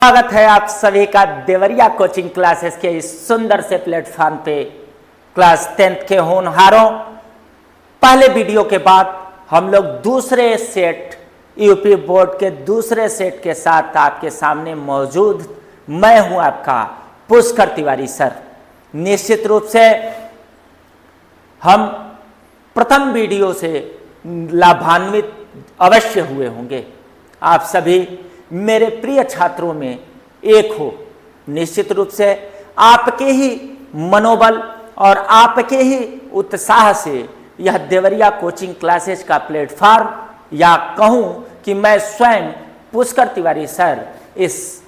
स्वागत है आप सभी का देवरिया कोचिंग क्लासेस के इस सुंदर से प्लेटफॉर्म पे। क्लास 10th के होनहारों, पहले वीडियो के बाद हम लोग दूसरे सेट यूपी बोर्ड के दूसरे सेट के साथ आपके सामने मौजूद मैं हूं आपका पुष्कर तिवारी सर। निश्चित रूप से हम प्रथम वीडियो से लाभान्वित अवश्य हुए होंगे। आप सभी मेरे प्रिय छात्रों में एक हो। निश्चित रूप से आपके ही मनोबल और आपके ही उत्साह से यह देवरिया कोचिंग क्लासेस का प्लेटफॉर्म, या कहूं कि मैं स्वयं पुष्कर तिवारी सर, इस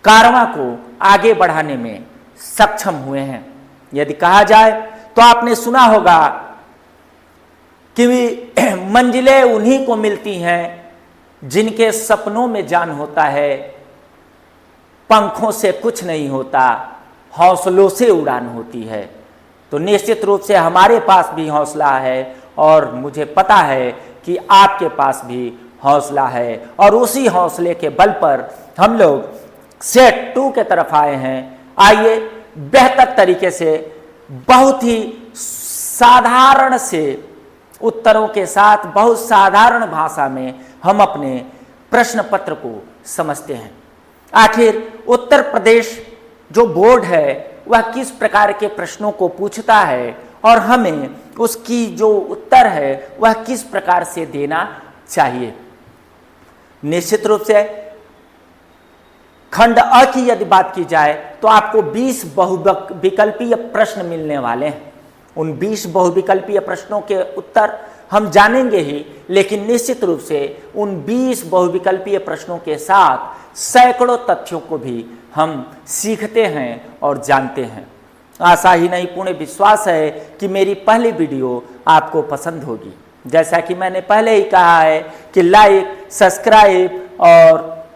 कारवां को आगे बढ़ाने में सक्षम हुए हैं। यदि कहा जाए तो आपने सुना होगा कि मंजिलें उन्हीं को मिलती हैं जिनके सपनों में जान होता है, पंखों से कुछ नहीं होता, हौसलों से उड़ान होती है। तो निश्चित रूप से हमारे पास भी हौसला है और मुझे पता है कि आपके पास भी हौसला है, और उसी हौसले के बल पर हम लोग सेट 2 के तरफ आए हैं। आइए बेहतर तरीके से, बहुत ही साधारण से उत्तरों के साथ, बहुत साधारण भाषा में हम अपने प्रश्न पत्र को समझते हैं। आखिर उत्तर प्रदेश जो बोर्ड है वह किस प्रकार के प्रश्नों को पूछता है और हमें उसकी जो उत्तर है वह किस प्रकार से देना चाहिए। निश्चित रूप से खंड अ की यदि बात की जाए तो आपको 20 बहुविकल्पीय प्रश्न मिलने वाले हैं। उन 20 बहुविकल्पीय प्रश्नों के उत्तर हम जानेंगे ही, लेकिन निश्चित रूप से उन 20 बहुविकल्पीय प्रश्नों के साथ सैकड़ों तथ्यों को भी हम सीखते हैं और जानते हैं। आशा ही नहीं, पूर्ण विश्वास है कि मेरी पहली वीडियो आपको पसंद होगी। जैसा कि मैंने पहले ही कहा है कि लाइक, सब्सक्राइब और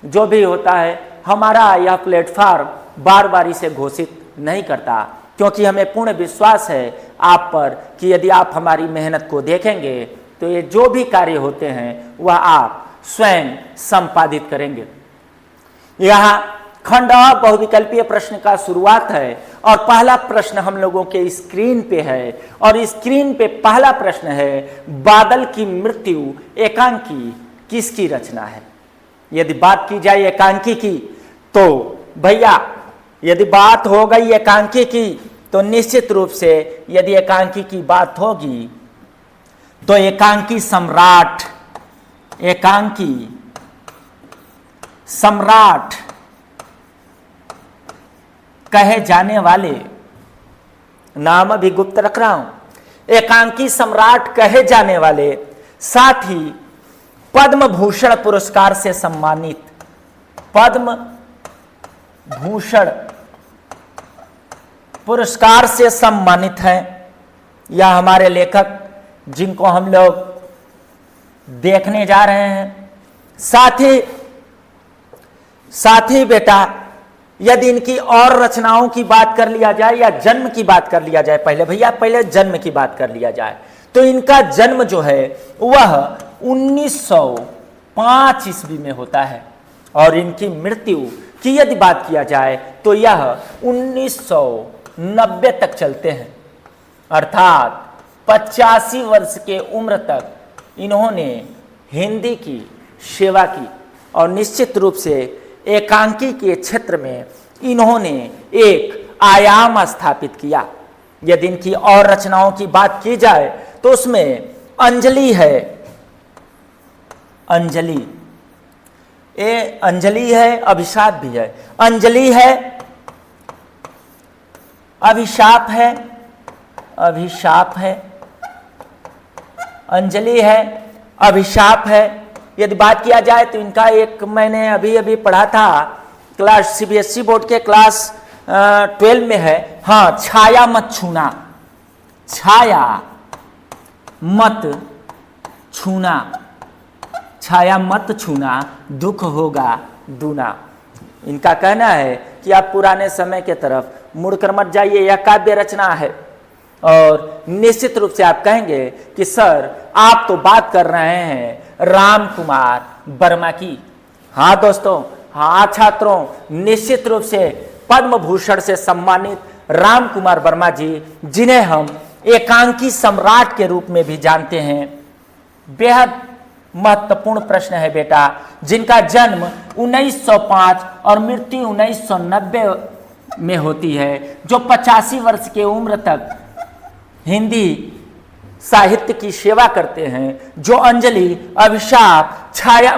जो भी होता है, हमारा यह प्लेटफॉर्म बार बारी से घोषित नहीं करता, क्योंकि हमें पूर्ण विश्वास है आप पर कि यदि आप हमारी मेहनत को देखेंगे तो ये जो भी कार्य होते हैं वह आप स्वयं संपादित करेंगे। यहाँ खंड अ बहुविकल्पीय प्रश्न का शुरुआत है और पहला प्रश्न हम लोगों के स्क्रीन पे है, और स्क्रीन पे पहला प्रश्न है, बादल की मृत्यु एकांकी किसकी रचना है। यदि बात की जाए एकांकी की तो भैया, यदि बात हो गई एकांकी की तो निश्चित रूप से यदि एकांकी की बात होगी तो एकांकी सम्राट कहे जाने वाले, नाम अभी गुप्त रख रहा हूं, एकांकी सम्राट कहे जाने वाले, साथ ही पद्म भूषण पुरस्कार से सम्मानित, पद्म भूषण पुरस्कार से सम्मानित हैं या हमारे लेखक जिनको हम लोग देखने जा रहे हैं। साथ ही बेटा, यदि इनकी और रचनाओं की बात कर लिया जाए या जन्म की बात कर लिया जाए, पहले जन्म की बात कर लिया जाए तो इनका जन्म जो है वह 1905 ईस्वी में होता है, और इनकी मृत्यु की यदि बात किया जाए तो यह 1990 तक चलते हैं, अर्थात 85 वर्ष के उम्र तक इन्होंने हिंदी की सेवा की, और निश्चित रूप से एकांकी के क्षेत्र में इन्होंने एक आयाम स्थापित किया। यदि इनकी और रचनाओं की बात की जाए तो उसमें अंजलि है, अंजलि है, अभिशाप भी है। अंजलि है, अभिशाप है, अंजलि है, अभिशाप है। यदि बात किया जाए तो इनका एक मैंने अभी पढ़ा था, क्लास सीबीएसई बोर्ड के क्लास 12 में है, हाँ, छाया मत छूना, दुख होगा दूना। इनका कहना है कि आप पुराने समय के तरफ मुड़कर मत जाइए, यह काव्य रचना है। और निश्चित रूप से आप कहेंगे कि सर आप तो बात कर रहे हैं राम कुमार वर्मा की। हाँ दोस्तों, हाँ छात्रों, निश्चित रूप से पद्म भूषण से सम्मानित राम कुमार वर्मा जी, जिन्हें हम एकांकी सम्राट के रूप में भी जानते हैं। बेहद महत्वपूर्ण प्रश्न है बेटा, जिनका जन्म 1905 और मृत्यु 1990 में होती है, जो 85 वर्ष की उम्र तक हिंदी साहित्य की सेवा करते हैं, जो अंजलि, अभिशाप, छाया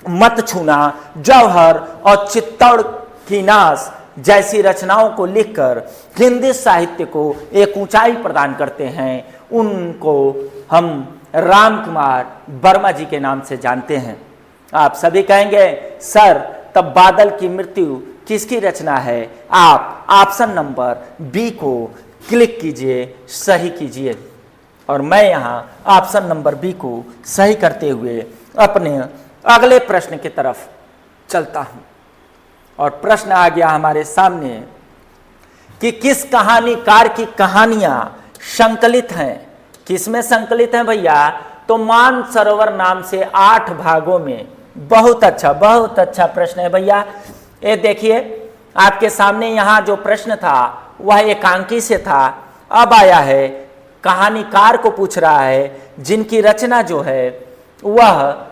मत छूना, जौहर और चित्तौड़ की नाश जैसी रचनाओं को लिखकर हिंदी साहित्य को एक ऊंचाई प्रदान करते हैं, उनको हम राम कुमार वर्मा जी के नाम से जानते हैं। आप सभी कहेंगे सर तब बादल की मृत्यु किसकी रचना है? आप ऑप्शन नंबर बी को क्लिक कीजिए, सही कीजिए। और मैं यहाँ ऑप्शन नंबर बी को सही करते हुए अपने अगले प्रश्न की तरफ चलता हूँ। और प्रश्न आ गया हमारे सामने कि किस कहानीकार की कहानियां संकलित हैं? किसमें संकलित हैं भैया? तो मानसरोवर नाम से 8 भागों में। बहुत अच्छा प्रश्न है भैया। ये देखिए, आपके सामने यहाँ जो प्रश्न था वह एकांकी से था, अब आया है कहानीकार को पूछ रहा है, जिनकी रचना जो है वह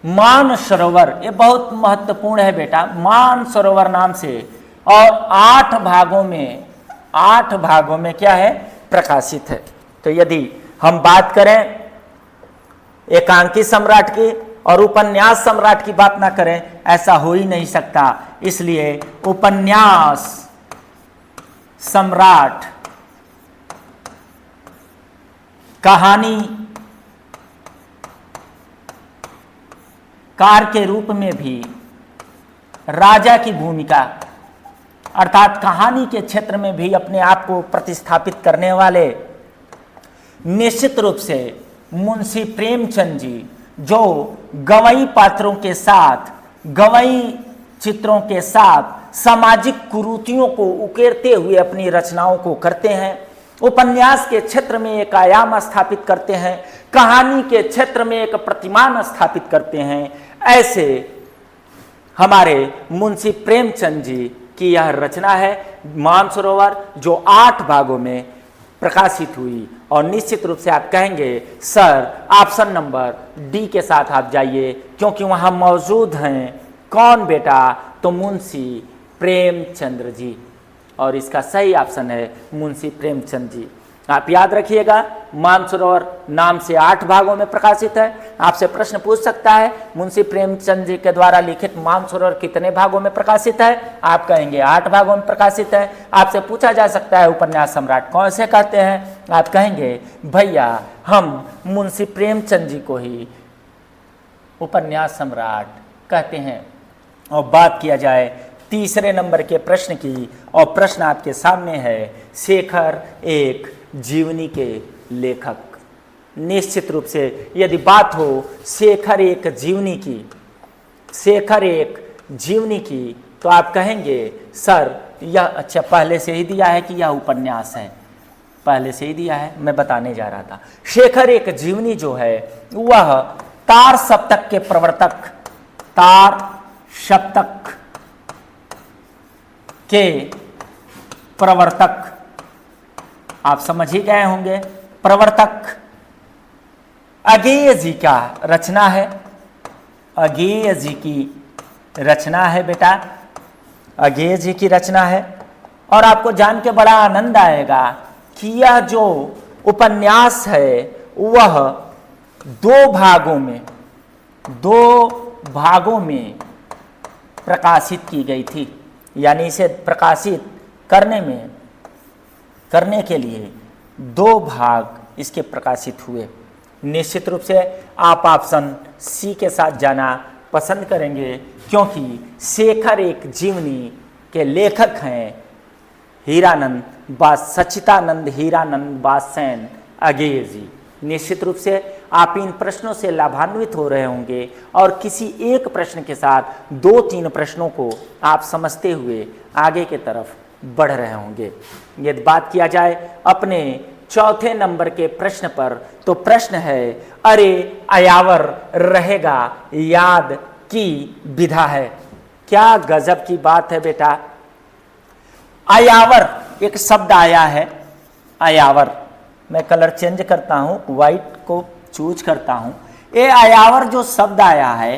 मानसरोवर, ये बहुत महत्वपूर्ण है बेटा, मानसरोवर नाम से, और 8 भागों में क्या है? प्रकाशित है। तो यदि हम बात करें एकांकी सम्राट की और उपन्यास सम्राट की बात ना करें, ऐसा हो ही नहीं सकता। इसलिए उपन्यास सम्राट कहानी कार के रूप में भी राजा की भूमिका, अर्थात कहानी के क्षेत्र में भी अपने आप को प्रतिस्थापित करने वाले निश्चित रूप से मुंशी प्रेमचंद जी, जो गवई पात्रों के साथ, गवई चित्रों के साथ सामाजिक कुरीतियों को उकेरते हुए अपनी रचनाओं को करते हैं। उपन्यास के क्षेत्र में एक आयाम स्थापित करते हैं, कहानी के क्षेत्र में एक प्रतिमान स्थापित करते हैं। ऐसे हमारे मुंशी प्रेमचंद जी की यह रचना है मानसरोवर, जो 8 भागों में प्रकाशित हुई। और निश्चित रूप से आप कहेंगे सर ऑप्शन नंबर डी के साथ आप जाइए, क्योंकि वहां मौजूद हैं कौन बेटा? तो मुंशी प्रेमचंद्र जी। और इसका सही ऑप्शन है मुंशी प्रेमचंद जी। आप याद रखिएगा, मानसरोवर नाम से 8 भागों में प्रकाशित है। आपसे प्रश्न पूछ सकता है मुंशी प्रेमचंद जी के द्वारा लिखित मानसरोवर कितने भागों में प्रकाशित है? आप कहेंगे 8 भागों में प्रकाशित है। आपसे पूछा जा सकता है उपन्यास सम्राट कौन से कहते हैं? आप कहेंगे भैया हम मुंशी प्रेमचंद जी को ही उपन्यास सम्राट कहते हैं। और बात किया जाए तीसरे नंबर के प्रश्न की, और प्रश्न आपके सामने है, शेखर एक जीवनी के लेखक। निश्चित रूप से यदि बात हो शेखर एक जीवनी की, तो आप कहेंगे सर यह अच्छा पहले से ही दिया है कि यह उपन्यास है? पहले से ही दिया है, मैं बताने जा रहा था। शेखर एक जीवनी जो है वह तार सप्तक के प्रवर्तक, तार सप्तक के प्रवर्तक, आप समझ ही गए होंगे, प्रवर्तक अगेय जी का रचना है। अगेय जी की रचना है बेटा, अगेय जी की रचना है। और आपको जान के बड़ा आनंद आएगा कि यह जो उपन्यास है वह 2 भागों में प्रकाशित की गई थी। यानी इसे प्रकाशित करने के लिए 2 भाग इसके प्रकाशित हुए। निश्चित रूप से आप ऑप्शन सी के साथ जाना पसंद करेंगे, क्योंकि शेखर एक जीवनी के लेखक हैं सच्चिदानंद हीरानंद बासेन अगेय जी। निश्चित रूप से आप इन प्रश्नों से लाभान्वित हो रहे होंगे और किसी एक प्रश्न के साथ 2-3 प्रश्नों को आप समझते हुए आगे की तरफ बढ़ रहे होंगे। यदि बात किया जाए अपने चौथे नंबर के प्रश्न पर, तो प्रश्न है अरे अयावर रहेगा याद की विधा है। क्या गजब की बात है बेटा। अयावर एक शब्द आया है, अयावर। मैं कलर चेंज करता हूं, व्हाइट को चूज करता हूं। ये अयावर जो शब्द आया है,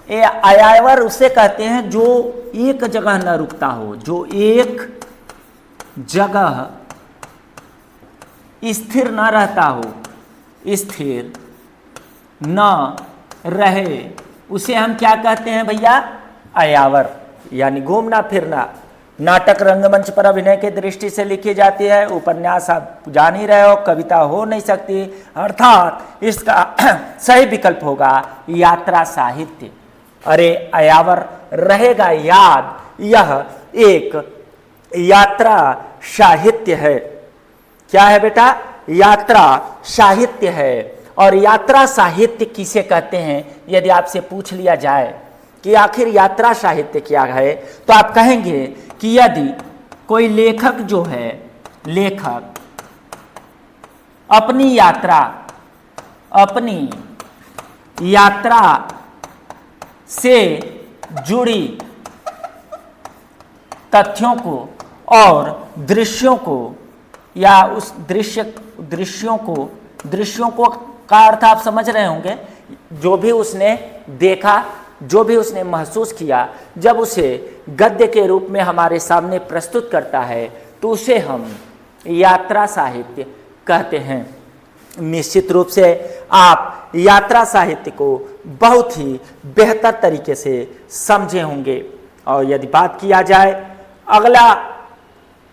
ये अयावर उसे कहते हैं जो एक जगह न रुकता हो, जो एक जगह स्थिर न रहता हो, स्थिर न रहे, उसे हम क्या कहते हैं भैया? अयावर। यानी घूमना फिरना। नाटक रंगमंच पर अभिनय की दृष्टि से लिखी जाती है, उपन्यास आप जान ही रहे हो, कविता हो नहीं सकती, अर्थात इसका सही विकल्प होगा यात्रा साहित्य। अरे अयावर रहेगा याद, यह एक यात्रा साहित्य है। क्या है बेटा? यात्रा साहित्य है। और यात्रा साहित्य किसे कहते हैं यदि आपसे पूछ लिया जाए कि आखिर यात्रा साहित्य क्या है, तो आप कहेंगे कि यदि कोई लेखक जो है, लेखक अपनी यात्रा से जुड़ी तथ्यों को और दृश्यों को, या उस दृश्यों को का अर्थ आप समझ रहे होंगे, जो भी उसने देखा, जो भी उसने महसूस किया, जब उसे गद्य के रूप में हमारे सामने प्रस्तुत करता है तो उसे हम यात्रा साहित्य कहते हैं। निश्चित रूप से आप यात्रा साहित्य को बहुत ही बेहतर तरीके से समझे होंगे। और यदि बात किया जाए अगला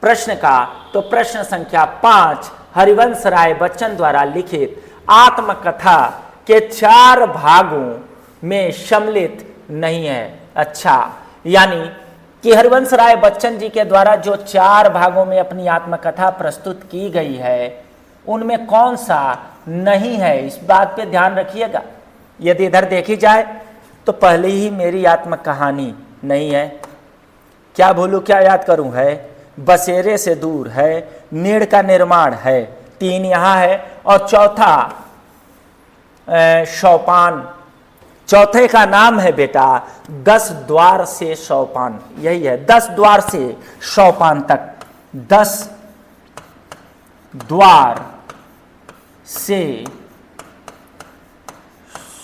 प्रश्न का, तो प्रश्न संख्या 5 हरिवंश राय बच्चन द्वारा लिखित आत्मकथा के 4 भागों में सम्मिलित नहीं है। अच्छा, यानी कि हरिवंश राय बच्चन जी के द्वारा जो 4 भागों में अपनी आत्मकथा प्रस्तुत की गई है, उनमें कौन सा नहीं है, इस बात पे ध्यान रखिएगा। यदि इधर देखी जाए तो पहले ही मेरी आत्मकहानी नहीं है, क्या भूलूं क्या याद करूं है, बसेरे से दूर है, नीड़ का निर्माण है, 3 यहाँ है, और चौथा सोपान। चौथे का नाम है बेटा 10 द्वार से सोपान, यही है 10 द्वार से सोपान तक, 10 द्वार से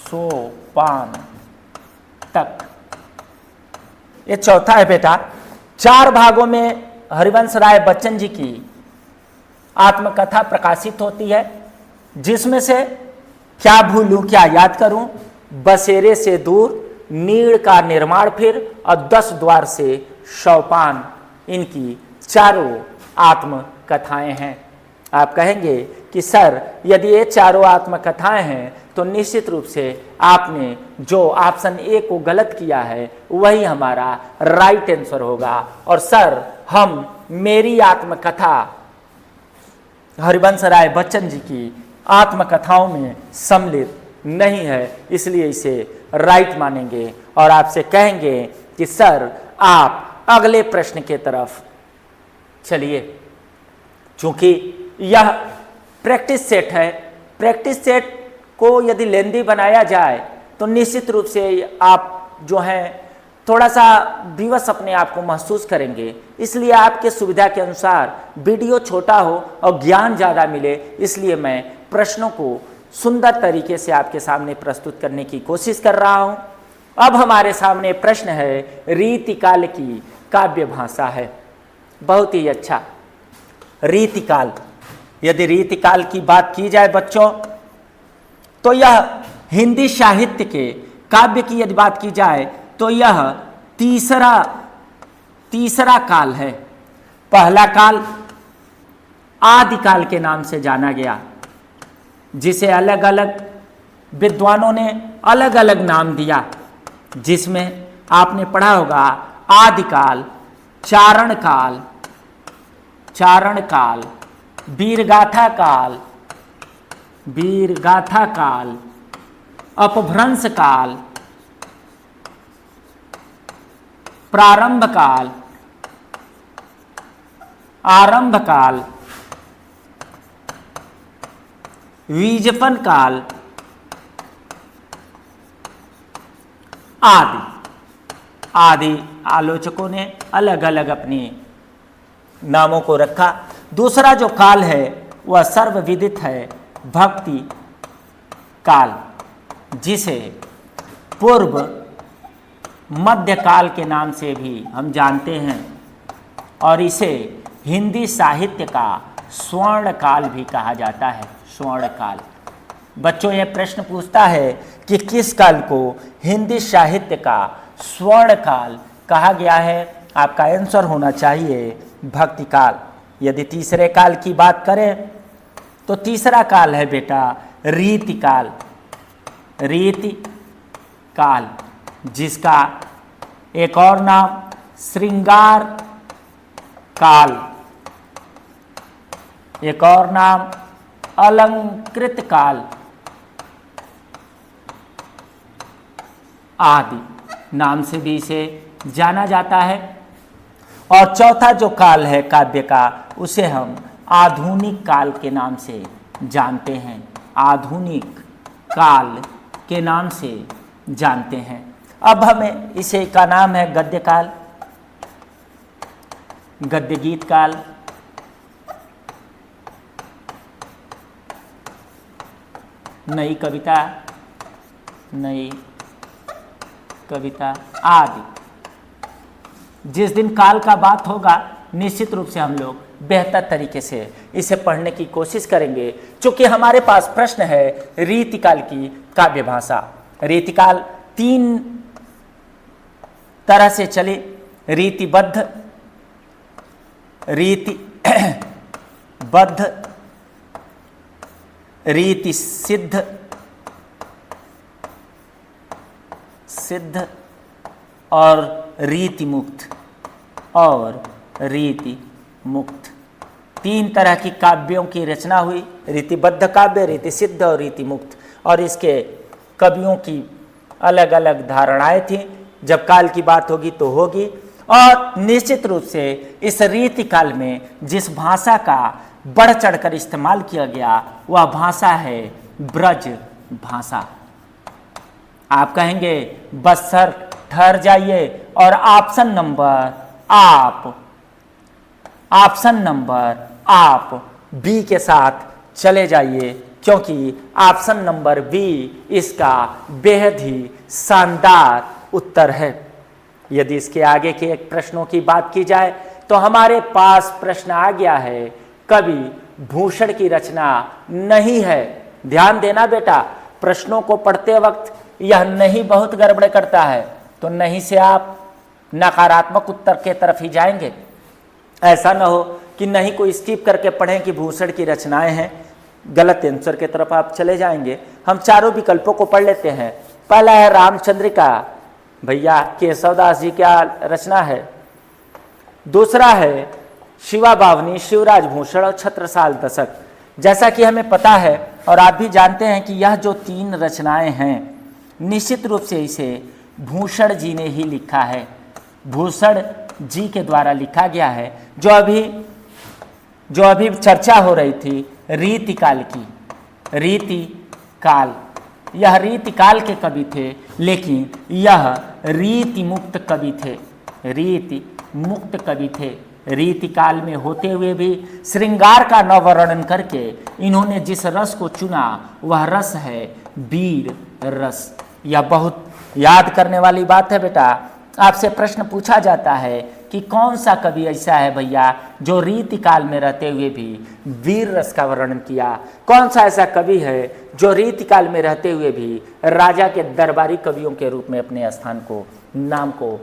सोपान तक, ये चौथा है बेटा। 4 भागों में हरिवंश राय बच्चन जी की आत्मकथा प्रकाशित होती है, जिसमें से क्या भूलूं क्या याद करूं, बसेरे से दूर, नीड़ का निर्माण फिर, और 10 द्वार से सोपान, इनकी चारों आत्मकथाएं हैं। आप कहेंगे कि सर यदि ये चारों आत्मकथाएं हैं तो निश्चित रूप से आपने जो ऑप्शन ए को गलत किया है वही हमारा राइट आंसर होगा। और सर हम मेरी आत्मकथा हरिवंश राय बच्चन जी की आत्मकथाओं में सम्मिलित नहीं है, इसलिए इसे राइट मानेंगे और आपसे कहेंगे कि सर आप अगले प्रश्न के तरफ चलिए। चूंकि यह प्रैक्टिस सेट है, प्रैक्टिस सेट को यदि लेंदी बनाया जाए तो निश्चित रूप से आप जो हैं थोड़ा सा दिवस अपने आप को महसूस करेंगे, इसलिए आपके सुविधा के अनुसार वीडियो छोटा हो और ज्ञान ज़्यादा मिले, इसलिए मैं प्रश्नों को सुंदर तरीके से आपके सामने प्रस्तुत करने की कोशिश कर रहा हूं। अब हमारे सामने प्रश्न है, रीतिकाल की काव्य भाषा है। बहुत ही अच्छा, रीतिकाल। यदि रीतिकाल की बात की जाए बच्चों, तो यह हिंदी साहित्य के काव्य की यदि बात की जाए तो यह तीसरा काल है। पहला काल आदिकाल के नाम से जाना गया, जिसे अलग अलग विद्वानों ने अलग अलग नाम दिया, जिसमें आपने पढ़ा होगा आदिकाल, चारण काल, वीरगाथा काल, अपभ्रंश काल, प्रारंभ काल, आरंभ काल, विजपन काल आदि। आदि आलोचकों ने अलग अलग अपनी नामों को रखा। दूसरा जो काल है वह सर्वविदित है भक्ति काल, जिसे पूर्व मध्यकाल के नाम से भी हम जानते हैं और इसे हिंदी साहित्य का स्वर्ण काल भी कहा जाता है। स्वर्ण काल। बच्चों ये प्रश्न पूछता है कि किस काल को हिंदी साहित्य का स्वर्ण काल कहा गया है? आपका आंसर होना चाहिए भक्ति काल। यदि तीसरे काल की बात करें तो तीसरा काल है बेटा रीति काल। रीति काल, जिसका एक और नाम श्रृंगार काल, एक और नाम अलंकृत काल आदि नाम से भी इसे जाना जाता है। और चौथा जो काल है काव्य का, उसे हम आधुनिक काल के नाम से जानते हैं। आधुनिक काल के नाम से जानते हैं। अब हमें इसे का नाम है गद्य काल, गद्य गीत काल, नई कविता, नई कविता आदि। जिस दिन काल का बात होगा निश्चित रूप से हम लोग बेहतर तरीके से इसे पढ़ने की कोशिश करेंगे। चूंकि हमारे पास प्रश्न है रीतिकाल की काव्य भाषा। रीतिकाल तीन तरह से चले, रीतिबद्ध, रीतिबद्ध, रीति सिद्ध, सिद्ध और रीति मुक्त, और रीति मुक्त। तीन तरह की काव्यों की रचना हुई, रीतिबद्ध काव्य, रीति सिद्ध और रीति मुक्त। और इसके कवियों की अलग अलग धारणाएं थी। जब काल की बात होगी तो होगी। और निश्चित रूप से इस रीति काल में जिस भाषा का बढ़ चढ़कर इस्तेमाल किया गया वह भाषा है ब्रज भाषा। आप कहेंगे बस सर ठहर जाइए और ऑप्शन नंबर आप बी के साथ चले जाइए, क्योंकि ऑप्शन नंबर बी इसका बेहद ही शानदार उत्तर है। यदि इसके आगे के एक प्रश्नों की बात की जाए तो हमारे पास प्रश्न आ गया है कवि भूषण की रचना नहीं है। ध्यान देना बेटा, प्रश्नों को पढ़ते वक्त यह नहीं बहुत गड़बड़ करता है, तो नहीं से आप नकारात्मक उत्तर के तरफ ही जाएंगे। ऐसा न हो कि नहीं को स्किप करके पढ़ें कि भूषण की रचनाएं हैं, गलत आंसर की तरफ आप चले जाएंगे। हम चारों विकल्पों को पढ़ लेते हैं। पहला है रामचंद्रिका, भैया केशवदास जी क्या रचना है। दूसरा है शिवा बावनी, शिवराज भूषण और छत्रसाल दशक। जैसा कि हमें पता है और आप भी जानते हैं कि यह जो तीन रचनाएं हैं निश्चित रूप से इसे भूषण जी ने ही लिखा है, भूषण जी के द्वारा लिखा गया है। जो अभी चर्चा हो रही थी रीतिकाल की, रीतिकाल, यह रीतिकाल के कवि थे, लेकिन यह रीति मुक्त कवि थे, रीति मुक्त कवि थे। रीतिकाल में होते हुए भी श्रृंगार का न वर्णन करके इन्होंने जिस रस को चुना वह रस है वीर रस। यह बहुत याद करने वाली बात है बेटा। आपसे प्रश्न पूछा जाता है कि कौन सा कवि ऐसा है भैया जो रीतिकाल में रहते हुए भी वीर रस का वर्णन किया। कौन सा ऐसा कवि है जो रीतिकाल में रहते हुए भी राजा के दरबारी कवियों के रूप में अपने स्थान को, नाम को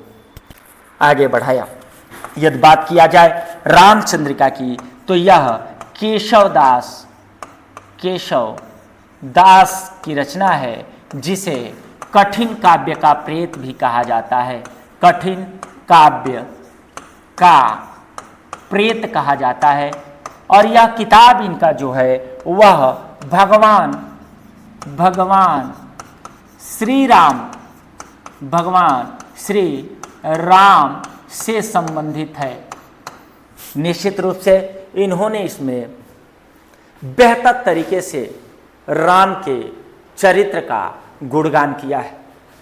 आगे बढ़ाया। यदि बात किया जाए रामचंद्रिका की तो यह केशव दास की रचना है, जिसे कठिन काव्य का प्रेत भी कहा जाता है। कठिन काव्य का प्रेत कहा जाता है। और यह किताब इनका जो है वह भगवान श्री राम से संबंधित है। निश्चित रूप से इन्होंने इसमें बेहतर तरीके से राम के चरित्र का गुणगान किया है।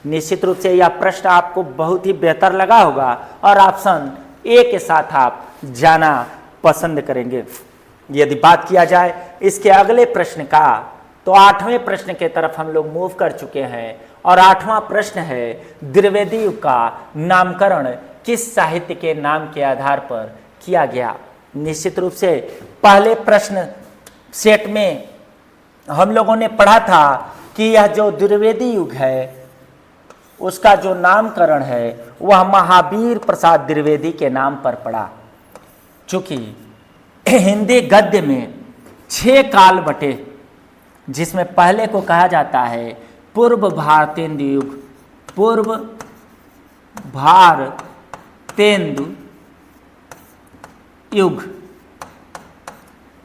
निश्चित रूप से यह प्रश्न आपको बहुत ही बेहतर लगा होगा और ऑप्शन ए के साथ आप जाना पसंद करेंगे। यदि बात किया जाए इसके अगले प्रश्न का, तो 8वें प्रश्न के तरफ हम लोग मूव कर चुके हैं और 8वां प्रश्न है द्विवेदी युग का नामकरण किस साहित्य के नाम के आधार पर किया गया। निश्चित रूप से पहले प्रश्न सेट में हम लोगों ने पढ़ा था कि यह जो द्विवेदी युग है उसका जो नामकरण है वह महावीर प्रसाद द्विवेदी के नाम पर पड़ा। चूंकि हिंदी गद्य में 6 काल बटे, जिसमें पहले को कहा जाता है पूर्व भारतेंदु युग, पूर्व भारतेंदु युग,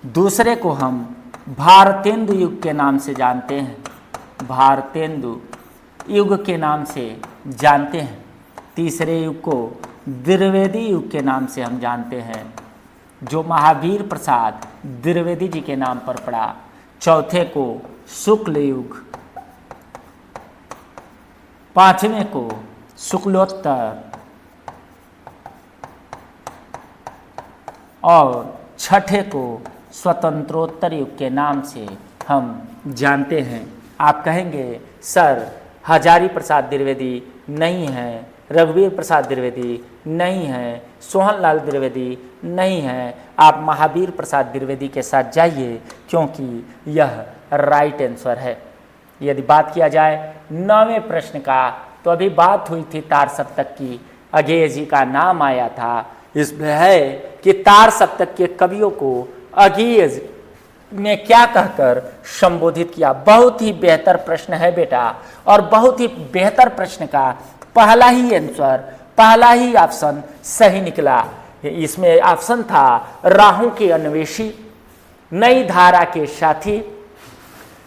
दूसरे को हम भारतेंदु युग के नाम से जानते हैं, भारतेंदु युग के नाम से जानते हैं, तीसरे युग को द्विवेदी युग के नाम से हम जानते हैं जो महावीर प्रसाद द्विवेदी जी के नाम पर पड़ा, चौथे को शुक्ल युग, पांचवें को शुक्लोत्तर और छठे को स्वतंत्रोत्तर युग के नाम से हम जानते हैं। आप कहेंगे सर हजारी प्रसाद द्विवेदी नहीं है, रघुवीर प्रसाद द्विवेदी नहीं है, सोहनलाल द्विवेदी नहीं है, आप महावीर प्रसाद द्विवेदी के साथ जाइए क्योंकि यह राइट आंसर है। यदि बात किया जाए 9वें प्रश्न का, तो अभी बात हुई थी तार सप्तक की, अगेय जी का नाम आया था। इसमें है कि तार सप्तक के कवियों को अगेय ने क्या कहकर संबोधित किया। बहुत ही बेहतर प्रश्न है बेटा, और बहुत ही बेहतर प्रश्न का पहला ही आंसर, पहला ही ऑप्शन सही निकला। इसमें ऑप्शन था राहों के अन्वेषी, नई धारा के साथी,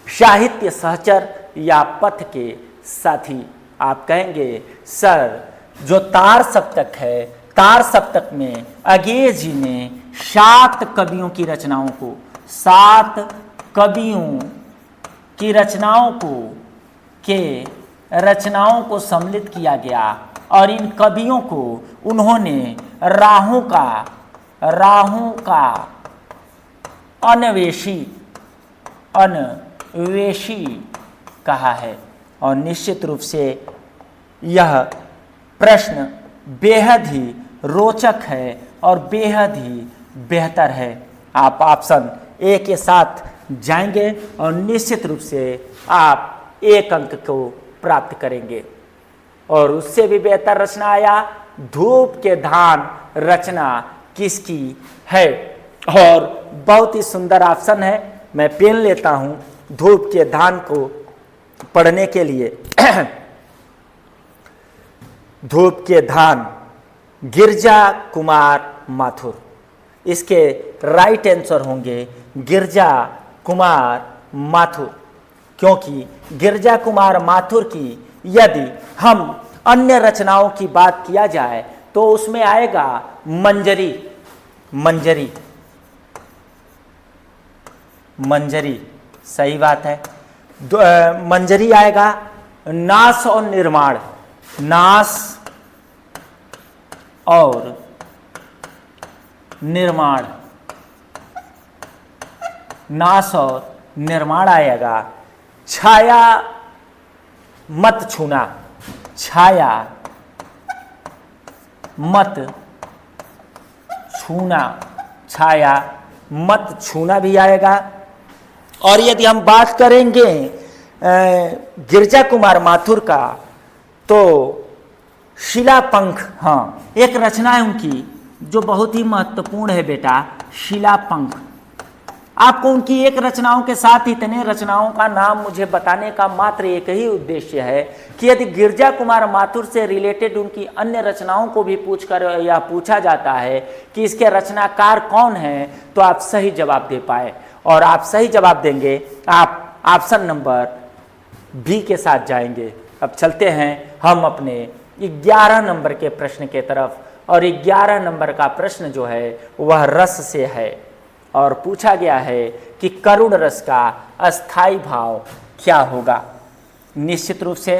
साहित्य सहचर या पथ के साथी। आप कहेंगे सर जो तार सप्तक है, तार सप्तक में अगेय जी ने 7 कवियों की रचनाओं को, 7 कवियों की रचनाओं को सम्मिलित किया गया और इन कवियों को उन्होंने राहों का अन्वेषी कहा है। और निश्चित रूप से यह प्रश्न बेहद ही रोचक है और बेहद ही बेहतर है। आप ऑप्शन ए के साथ जाएंगे और निश्चित रूप से आप 1 अंक को प्राप्त करेंगे। और उससे भी बेहतर रचना आया, धूप के धान रचना किसकी है। और बहुत ही सुंदर ऑप्शन है, मैं पेन लेता हूं धूप के धान को पढ़ने के लिए। धूप के धान गिरजा कुमार माथुर, इसके राइट आंसर होंगे गिरजा कुमार माथुर, क्योंकि गिरजा कुमार माथुर की यदि हम अन्य रचनाओं की बात किया जाए तो उसमें आएगा मंजरी, मंजरी, मंजरी, सही बात है। मंजरी आएगा, नाश और निर्माण, नाश और निर्माण, नाश और निर्माण आएगा। छाया मत छूना, छाया मत छूना, छाया मत छूना भी आएगा। और यदि हम बात करेंगे गिरजा कुमार माथुर का, तो शिलापंख, हाँ एक रचना है उनकी जो बहुत ही महत्वपूर्ण है बेटा, शिलापंख। आपको उनकी एक रचनाओं के साथ इतने रचनाओं का नाम मुझे बताने का मात्र एक ही उद्देश्य है कि यदि गिरजा कुमार माथुर से रिलेटेड उनकी अन्य रचनाओं को भी पूछकर या पूछा जाता है कि इसके रचनाकार कौन है, तो आप सही जवाब दे पाए। और आप सही जवाब देंगे, आप ऑप्शन नंबर बी के साथ जाएंगे। अब चलते हैं हम अपने 11 नंबर के प्रश्न के तरफ। और 11 नंबर का प्रश्न जो है वह रस से है और पूछा गया है कि करुण रस का अस्थाई भाव क्या होगा। निश्चित रूप से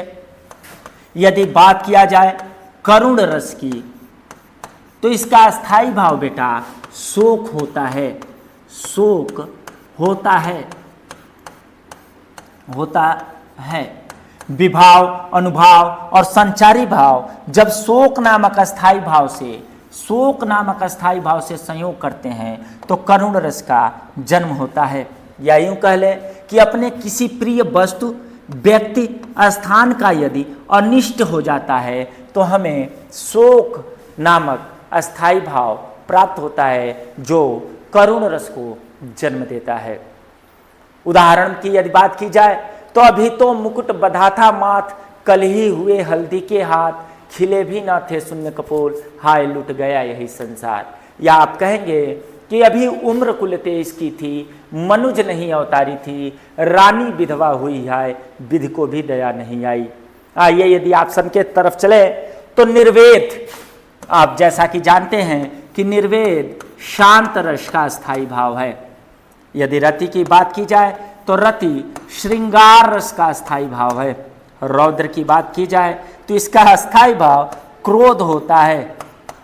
यदि बात किया जाए करुण रस की, तो इसका स्थायी भाव बेटा शोक होता है, शोक होता है। विभाव, अनुभाव और संचारी भाव जब शोक नामक अस्थायी भाव से संयोग करते हैं तो करुण रस का जन्म होता है। या यूं कह ले कि अपने किसी प्रिय वस्तु, व्यक्ति, स्थान का यदि अनिष्ट हो जाता है तो हमें शोक नामक अस्थायी भाव प्राप्त होता है जो करुण रस को जन्म देता है। उदाहरण की यदि बात की जाए तो अभी तो मुकुट बधा था माथ, कल ही हुए हल्दी के हाथ, खिले भी न थे शून्य कपोल, हाय लुट गया यही संसार। या आप कहेंगे कि अभी उम्र कुल 23 की थी, मनुज नहीं अवतारी थी, रानी विधवा हुई है, विधि को भी दया नहीं आई। आइए यदि आप सबके तरफ चले तो निर्वेद, आप जैसा कि जानते हैं कि निर्वेद शांत रस का स्थायी भाव है। यदि रति की बात की जाए तो रति श्रृंगार रस का स्थायी भाव है। रौद्र की बात की जाए तो इसका स्थायी भाव क्रोध होता है।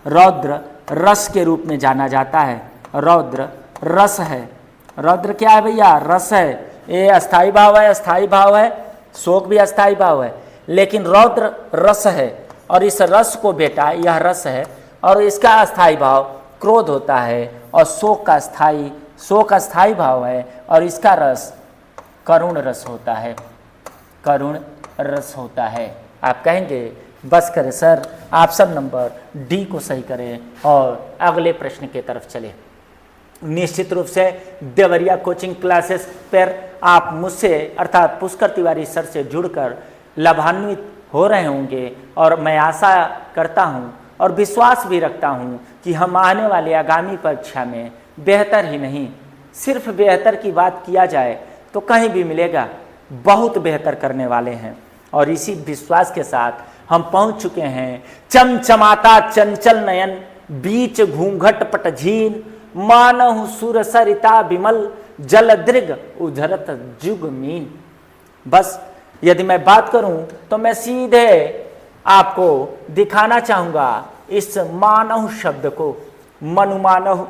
रौद्र रस के रूप में जाना जाता है, रौद्र रस है। रौद्र क्या है भैया? रस है। ये अस्थायी भाव है, अस्थायी भाव है, शोक भी अस्थायी भाव है, लेकिन रौद्र रस है। और इस रस को बेटा, यह रस है और इसका अस्थायी भाव क्रोध होता है, और शोक अस्थायी भाव है और इसका रस करुण रस होता है, करुण रस होता है। आप कहेंगे बस करें सर, ऑप्शन नंबर डी को सही करें और अगले प्रश्न की तरफ चले। निश्चित रूप से देवरिया कोचिंग क्लासेस पर आप मुझसे अर्थात पुष्कर तिवारी सर से जुड़कर लाभान्वित हो रहे होंगे, और मैं आशा करता हूं और विश्वास भी रखता हूं कि हम आने वाले आगामी परीक्षा में बेहतर ही नहीं, सिर्फ बेहतर की बात किया जाए तो कहीं भी मिलेगा, बहुत बेहतर करने वाले हैं। और इसी विश्वास के साथ हम पहुंच चुके हैं। चमचमाता चंचल नयन, बीच घूंघट पटझीन, मानहु सुर सरिता विमल, जल दृग उझरत जुग मीन। बस यदि मैं बात करूं तो मैं सीधे आपको दिखाना चाहूंगा इस मानहु शब्द को। मनु मानहु,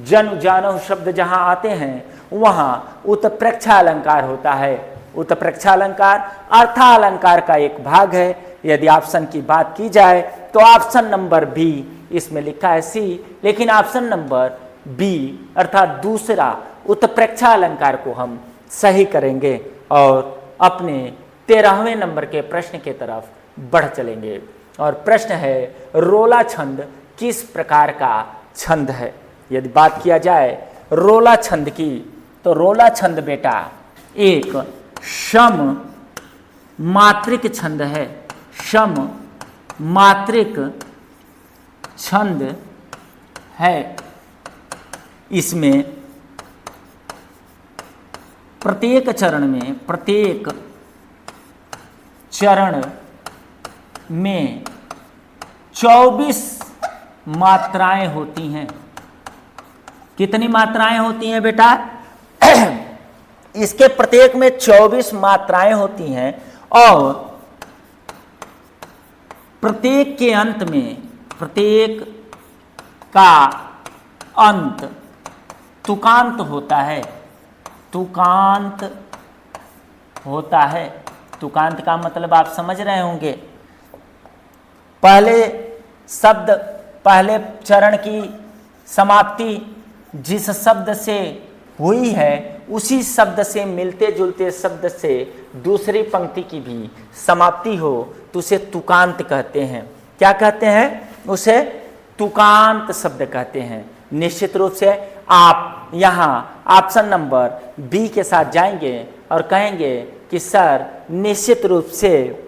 जनु जानहु शब्द जहां आते हैं वहां उत्प्रेक्षा अलंकार होता है। उत्प्रेक्षा अलंकार अर्थालंकार का एक भाग है। यदि ऑप्शन की बात की जाए तो ऑप्शन नंबर बी, इसमें लिखा है सी, लेकिन ऑप्शन नंबर बी अर्थात दूसरा उत्प्रेक्षा अलंकार को हम सही करेंगे और अपने 13वें नंबर के प्रश्न के तरफ बढ़ चलेंगे। और प्रश्न है, रोला छंद किस प्रकार का छंद है? यदि बात किया जाए रोला छंद की तो रोला छंद बेटा एक शम मात्रिक छंद है। शम मात्रिक छंद है। इसमें प्रत्येक चरण में 24 मात्राएं होती हैं। कितनी मात्राएं होती हैं बेटा? इसके प्रत्येक में 24 मात्राएं होती हैं और प्रत्येक के अंत में, प्रत्येक का अंत तुकांत होता है। तुकांत होता है। तुकांत का मतलब आप समझ रहे होंगे। पहले शब्द, पहले चरण की समाप्ति जिस शब्द से हुई है उसी शब्द से मिलते जुलते शब्द से दूसरी पंक्ति की भी समाप्ति हो तो उसे तुकांत कहते हैं। क्या कहते हैं? उसे तुकांत शब्द कहते हैं। निश्चित रूप से आप यहाँ ऑप्शन नंबर बी के साथ जाएंगे और कहेंगे कि सर निश्चित रूप से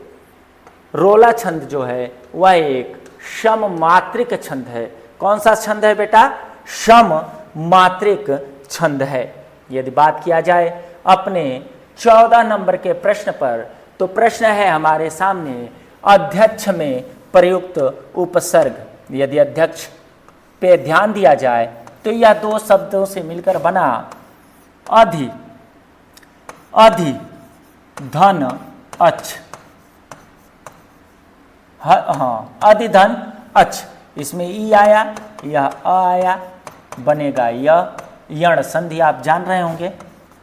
रोला छंद जो है वह एक शम मात्रिक छंद है। कौन सा छंद है बेटा? शम मात्रिक छंद है। यदि बात किया जाए अपने 14 नंबर के प्रश्न पर तो प्रश्न है हमारे सामने अध्यक्ष में प्रयुक्त उपसर्ग। यदि अध्यक्ष पे ध्यान दिया जाए तो यह दो शब्दों से मिलकर बना अधि, अधि धन अच्छ। हाँ अधिधन अच, इसमें ई आया, यह अ आया, बनेगा यह यण संधि, आप जान रहे होंगे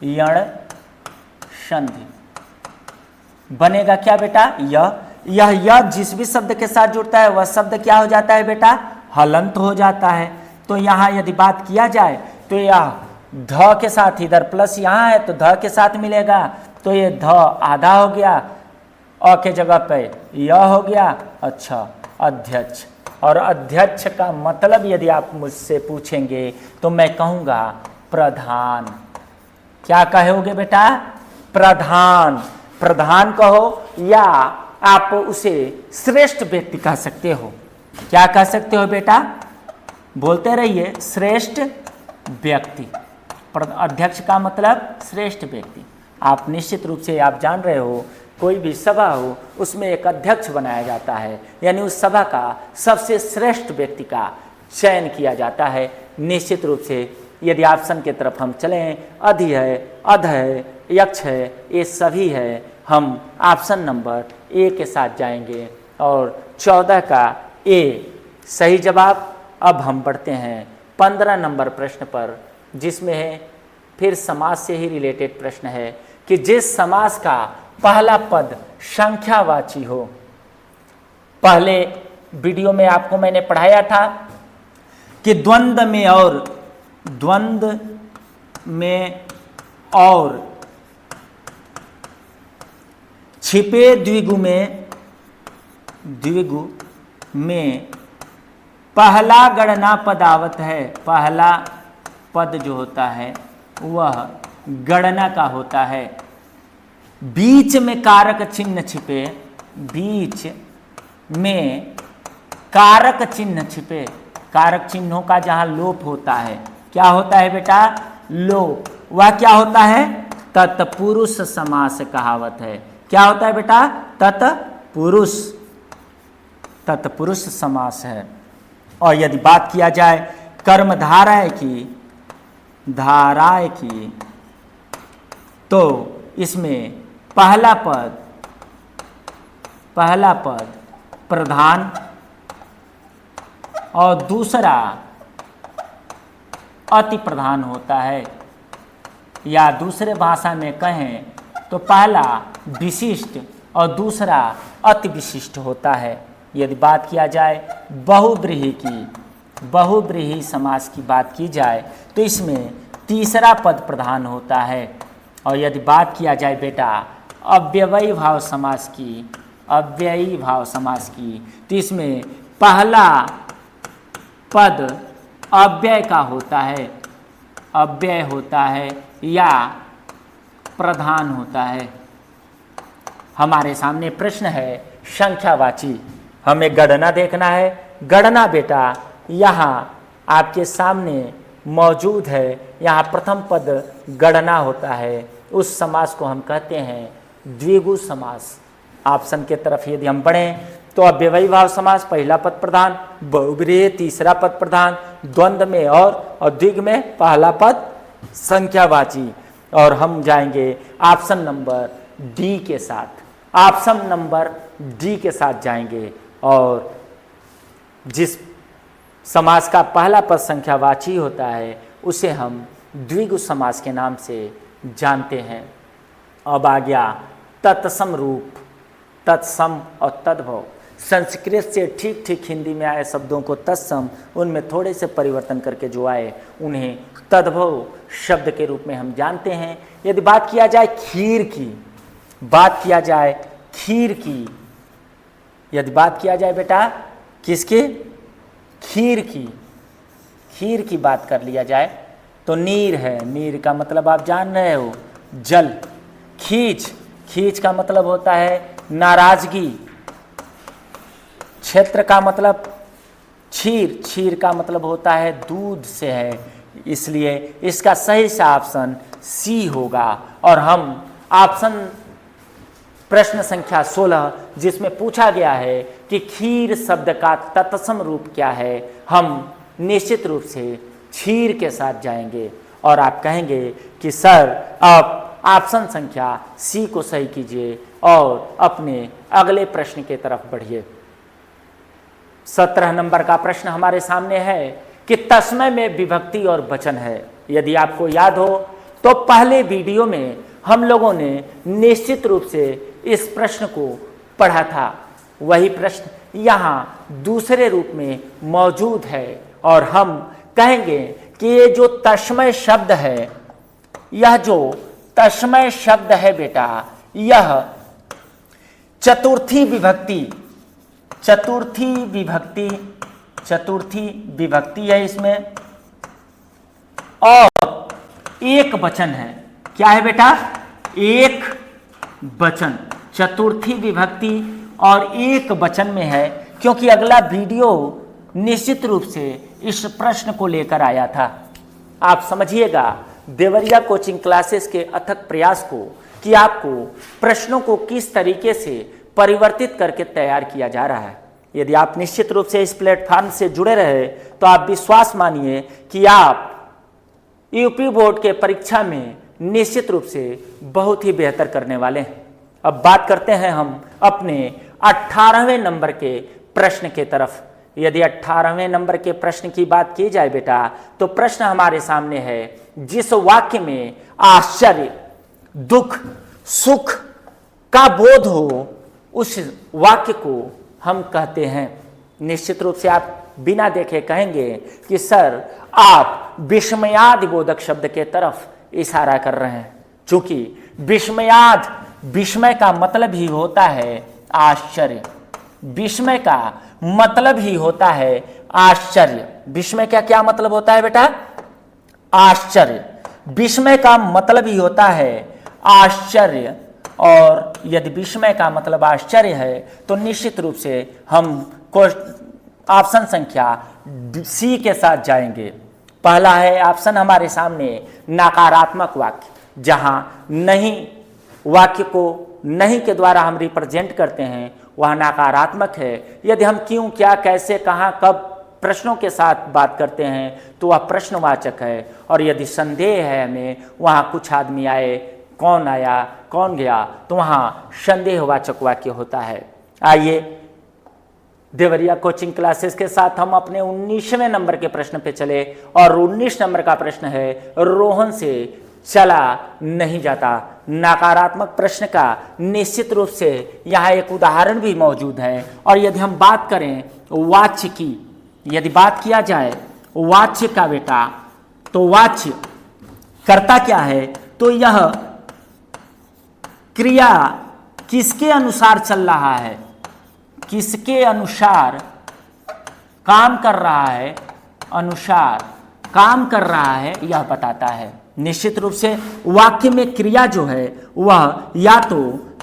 यण संधि बनेगा क्या बेटा यह जिस भी शब्द के साथ जुड़ता है वह शब्द क्या हो जाता है बेटा, हलंत हो जाता है। तो यहाँ यदि बात किया जाए तो यह ध के साथ, इधर प्लस यहाँ है तो ध के साथ मिलेगा, तो ये ध आधा हो गया, अ के जगह पे यह हो गया। अच्छा अध्यक्ष, और अध्यक्ष का मतलब यदि आप मुझसे पूछेंगे तो मैं कहूँगा प्रधान। क्या कहोगे बेटा, प्रधान, प्रधान कहो, या आप उसे श्रेष्ठ व्यक्ति कह सकते हो। क्या कह सकते हो बेटा, बोलते रहिए, श्रेष्ठ व्यक्ति। अध्यक्ष का मतलब श्रेष्ठ व्यक्ति। आप निश्चित रूप से आप जान रहे हो, कोई भी सभा हो उसमें एक अध्यक्ष बनाया जाता है, यानी उस सभा का सबसे श्रेष्ठ व्यक्ति का चयन किया जाता है। निश्चित रूप से यदि ऑप्शन की तरफ हम चलें, अधि है, अध है, यक्ष है, ये सभी है, हम ऑप्शन नंबर ए के साथ जाएंगे और 14 का ए सही जवाब। अब हम बढ़ते हैं 15 नंबर प्रश्न पर, जिसमें है फिर समास से ही रिलेटेड प्रश्न है कि जिस समास का पहला पद संख्यावाची हो। पहले वीडियो में आपको मैंने पढ़ाया था कि द्वंद्व में और छिपे द्विगु में पहला गणना पदावत है। पहला पद जो होता है वह गणना का होता है। बीच में कारक चिन्ह छिपे, बीच में कारक चिन्ह छिपे, कारक चिन्हों का जहां लोप होता है, क्या होता है बेटा, लोप, वह क्या होता है, तत्पुरुष समास कहावत है। क्या होता है बेटा, तत्पुरुष समास है। और यदि बात किया जाए कर्मधारय की, तो इसमें पहला पद प्रधान और दूसरा अति प्रधान होता है, या दूसरे भाषा में कहें तो पहला विशिष्ट और दूसरा अति विशिष्ट होता है। यदि बात किया जाए बहुब्रीहि समास की बात की जाए तो इसमें तीसरा पद प्रधान होता है। और यदि बात किया जाए बेटा अव्ययी भाव समास की, तो इसमें पहला पद अव्यय का होता है, अव्यय होता है या प्रधान होता है। हमारे सामने प्रश्न है संख्यावाची, हमें गणना देखना है। गणना बेटा यहाँ आपके सामने मौजूद है, यहाँ प्रथम पद गणना होता है, उस समास को हम कहते हैं द्विगु समास। ऑप्शन के तरफ यदि हम बढ़ें तो अव्ययी भाव समास पहला पद प्रधान, बहुब्रीहि तीसरा पद प्रधान, द्वंद्व में और द्विग में पहला पद संख्यावाची। और हम जाएंगे ऑप्शन नंबर डी के साथ, ऑप्शन नंबर डी के साथ जाएंगे। और जिस समास का पहला पद संख्यावाची होता है उसे हम द्विगु समास के नाम से जानते हैं। अब आ गया तत्सम रूप, तत्सम और तद्भव। संस्कृत से ठीक ठीक हिंदी में आए शब्दों को तत्सम, उनमें थोड़े से परिवर्तन करके जो आए उन्हें तद्भव शब्द के रूप में हम जानते हैं। यदि बात किया जाए खीर की, यदि बात किया जाए बेटा किसकी, खीर की बात कर लिया जाए तो नीर है, नीर का मतलब आप जान रहे हो जल। खींच का मतलब होता है नाराजगी। क्षेत्र का मतलब क्षीर का मतलब होता है दूध से है, इसलिए इसका सही सा ऑप्शन सी होगा। और हम ऑप्शन प्रश्न संख्या 16 जिसमें पूछा गया है कि खीर शब्द का तत्सम रूप क्या है, हम निश्चित रूप से क्षीर के साथ जाएंगे और आप कहेंगे कि सर आप ऑप्शन संख्या सी को सही कीजिए और अपने अगले प्रश्न की तरफ बढ़िए। 17 नंबर का प्रश्न हमारे सामने है कि तस्मै में विभक्ति और वचन है। यदि आपको याद हो तो पहले वीडियो में हम लोगों ने निश्चित रूप से इस प्रश्न को पढ़ा था। वही प्रश्न यहाँ दूसरे रूप में मौजूद है और हम कहेंगे कि ये जो तस्मै शब्द है, यह जो तस्मै शब्द है बेटा, यह चतुर्थी विभक्ति है इसमें, और एक वचन है। क्या है बेटा? एक वचन, चतुर्थी विभक्ति और एक वचन में है, क्योंकि अगला वीडियो निश्चित रूप से इस प्रश्न को लेकर आया था। आप समझिएगा देवरिया कोचिंग क्लासेस के अथक प्रयास को कि आपको प्रश्नों को किस तरीके से परिवर्तित करके तैयार किया जा रहा है। यदि आप निश्चित रूप से इस प्लेटफॉर्म से जुड़े रहे तो आप विश्वास मानिए कि आप यूपी बोर्ड के परीक्षा में निश्चित रूप से बहुत ही बेहतर करने वाले हैं। अब बात करते हैं हम अपने 18वें नंबर के प्रश्न के तरफ। यदि 18वें नंबर के प्रश्न की बात की जाए बेटा, तो प्रश्न हमारे सामने है, जिस वाक्य में आश्चर्य, दुख, सुख का बोध हो, उस वाक्य को हम कहते हैं। निश्चित रूप से आप बिना देखे कहेंगे कि सर आप विस्मयादि बोधक शब्द के तरफ इशारा कर रहे हैं, चूंकि विस्मयाद, विस्मय का मतलब ही होता है आश्चर्य। विस्मय का मतलब ही होता है आश्चर्य। विस्मय का क्या मतलब होता है बेटा? आश्चर्य। विस्मय का मतलब ही होता है आश्चर्य, और यदि विस्मय का मतलब आश्चर्य है तो निश्चित रूप से हम ऑप्शन संख्या सी के साथ जाएंगे। पहला है ऑप्शन हमारे सामने नकारात्मक वाक्य, जहां नहीं वाक्य को नहीं के द्वारा हम रिप्रेजेंट करते हैं, वह नकारात्मक है। यदि हम क्यों, क्या, कैसे, कहां, कब प्रश्नों के साथ बात करते हैं तो वह प्रश्नवाचक है। और यदि संदेह है हमें, वहाँ कुछ आदमी आए, कौन आया, कौन गया, तो वहाँ संदेहवाचक वाक्य होता है। आइए देवरिया कोचिंग क्लासेस के साथ हम अपने 19वें नंबर के प्रश्न पे चले, और 19 नंबर का प्रश्न है, रोहन से चला नहीं जाता। नकारात्मक प्रश्न का निश्चित रूप से यहाँ एक उदाहरण भी मौजूद है। और यदि हम बात करें वाच्य की, यदि बात किया जाए वाच्य का बेटा, तो वाच्य कर्ता क्या है? तो यह क्रिया किसके अनुसार चल रहा है, किसके अनुसार काम कर रहा है, अनुसार काम कर रहा है, यह बताता है। निश्चित रूप से वाक्य में क्रिया जो है वह या तो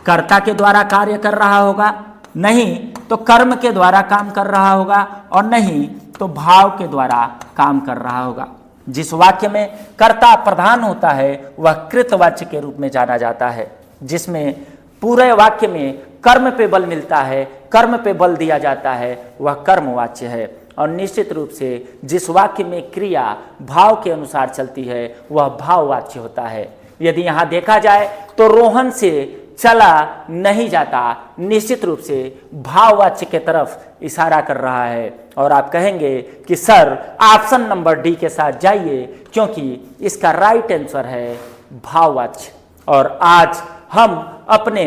कर्ता के द्वारा कार्य कर रहा होगा, नहीं तो कर्म के द्वारा काम कर रहा होगा, और नहीं तो भाव के द्वारा काम कर रहा होगा। जिस वाक्य में कर्ता प्रधान होता है वह कृतवाच्य के रूप में जाना जाता है। जिसमें पूरे वाक्य में कर्म पे बल मिलता है, कर्म पे बल दिया जाता है, वह कर्मवाच्य है। और निश्चित रूप से जिस वाक्य में क्रिया भाव के अनुसार चलती है वह भाववाच्य होता है। यदि यहाँ देखा जाए तो रोहन से चला नहीं जाता निश्चित रूप से भाववाच्य के तरफ इशारा कर रहा है। और आप कहेंगे कि सर ऑप्शन नंबर डी के साथ जाइए, क्योंकि इसका राइट आंसर है भाववाच्य। और आज हम अपने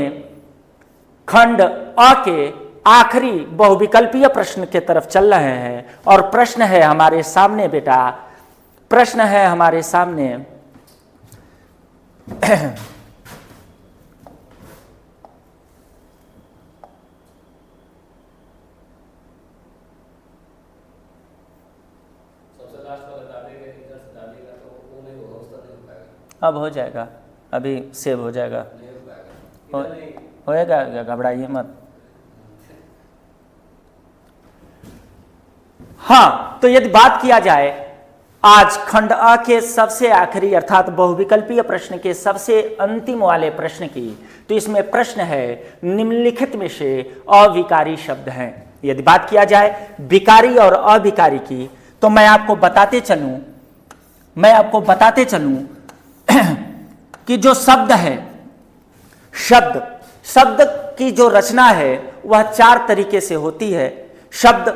खंड अ के आखिरी बहुविकल्पीय प्रश्न के तरफ चल रहे हैं, और प्रश्न है हमारे सामने बेटा, प्रश्न है हमारे सामने अब हो जाएगा, अभी सेव हो जाएगा, होएगा, घबराइए मत। हाँ, तो यदि बात किया जाए आज खंड अ के सबसे आखिरी अर्थात बहुविकल्पीय प्रश्न के सबसे अंतिम वाले प्रश्न की, तो इसमें प्रश्न है निम्नलिखित में से अविकारी शब्द हैं। यदि बात किया जाए विकारी और अविकारी की, तो मैं आपको बताते चलूं कि जो शब्द है, शब्द की जो रचना है वह 4 तरीके से होती है। शब्द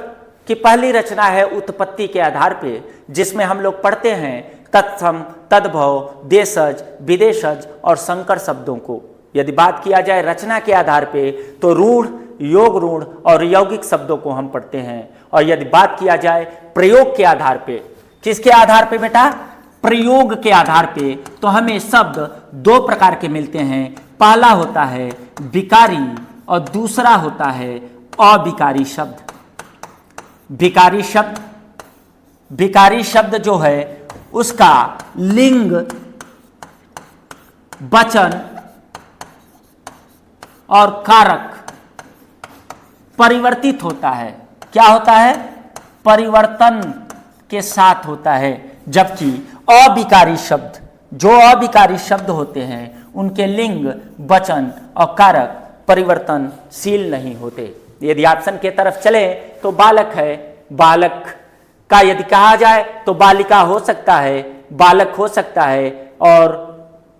कि पहली रचना है उत्पत्ति के आधार पे, जिसमें हम लोग पढ़ते हैं तत्सम, तद्भव, देशज, विदेशज और संकर शब्दों को। यदि बात किया जाए रचना के आधार पे तो रूढ़, योग रूढ़ और यौगिक शब्दों को हम पढ़ते हैं। और यदि बात किया जाए प्रयोग के आधार पे, किसके आधार पे बेटा? प्रयोग के आधार पे, तो हमें शब्द दो प्रकार के मिलते हैं। पहला होता है विकारी और दूसरा होता है अविकारी शब्द। विकारी शब्द जो है उसका लिंग, वचन और कारक परिवर्तित होता है। क्या होता है? परिवर्तन के साथ होता है। जबकि अविकारी शब्द, जो अविकारी शब्द होते हैं उनके लिंग, वचन और कारक परिवर्तनशील नहीं होते। यदि ऑप्शन के तरफ चले तो बालक है, बालक का यदि कहा जाए तो बालिका हो सकता है, बालक हो सकता है। और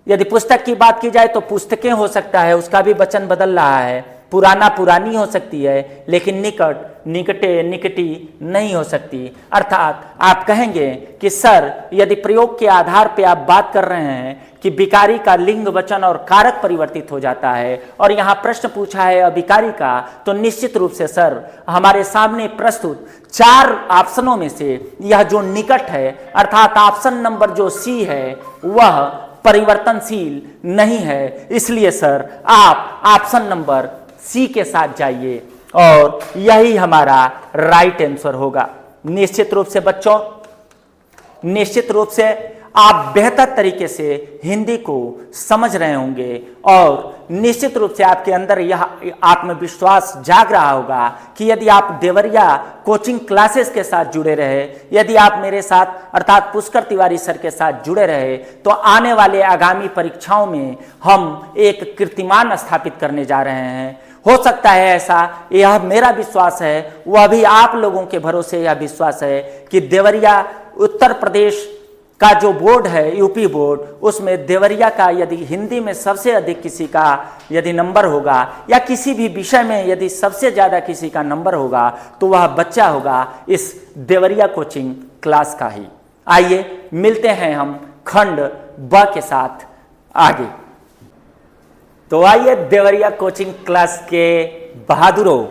यदि पुस्तक की बात की जाए तो पुस्तकें हो सकता है, उसका भी वचन बदल रहा है। पुराना पुरानी हो सकती है, लेकिन निकट, निकटे, निकटी नहीं हो सकती। अर्थात आप कहेंगे कि सर यदि प्रयोग के आधार पे आप बात कर रहे हैं कि विकारी का लिंग, वचन और कारक परिवर्तित हो जाता है और यहाँ प्रश्न पूछा है अविकारी का, तो निश्चित रूप से सर हमारे सामने प्रस्तुत 4 ऑप्शनों में से यह जो निकट है, अर्थात ऑप्शन नंबर जो सी है वह परिवर्तनशील नहीं है। इसलिए सर आप ऑप्शन नंबर सी के साथ जाइए और यही हमारा राइट आंसर होगा। निश्चित रूप से बच्चों, निश्चित रूप से आप बेहतर तरीके से हिंदी को समझ रहे होंगे और निश्चित रूप से आपके अंदर यह आत्मविश्वास जाग रहा होगा कि यदि आप देवरिया कोचिंग क्लासेस के साथ जुड़े रहे, यदि आप मेरे साथ अर्थात पुष्कर तिवारी सर के साथ जुड़े रहे, तो आने वाले आगामी परीक्षाओं में हम एक कीर्तिमान स्थापित करने जा रहे हैं। हो सकता है ऐसा, यह मेरा विश्वास है, वह भी आप लोगों के भरोसे यह विश्वास है कि देवरिया उत्तर प्रदेश का जो बोर्ड है, यूपी बोर्ड, उसमें देवरिया का यदि हिंदी में सबसे अधिक किसी का यदि नंबर होगा या किसी भी विषय में यदि सबसे ज़्यादा किसी का नंबर होगा तो वह बच्चा होगा इस देवरिया कोचिंग क्लास का ही। आइए मिलते हैं हम खंड ब के साथ आगे। तो आइए देवरिया कोचिंग क्लास के बहादुरों,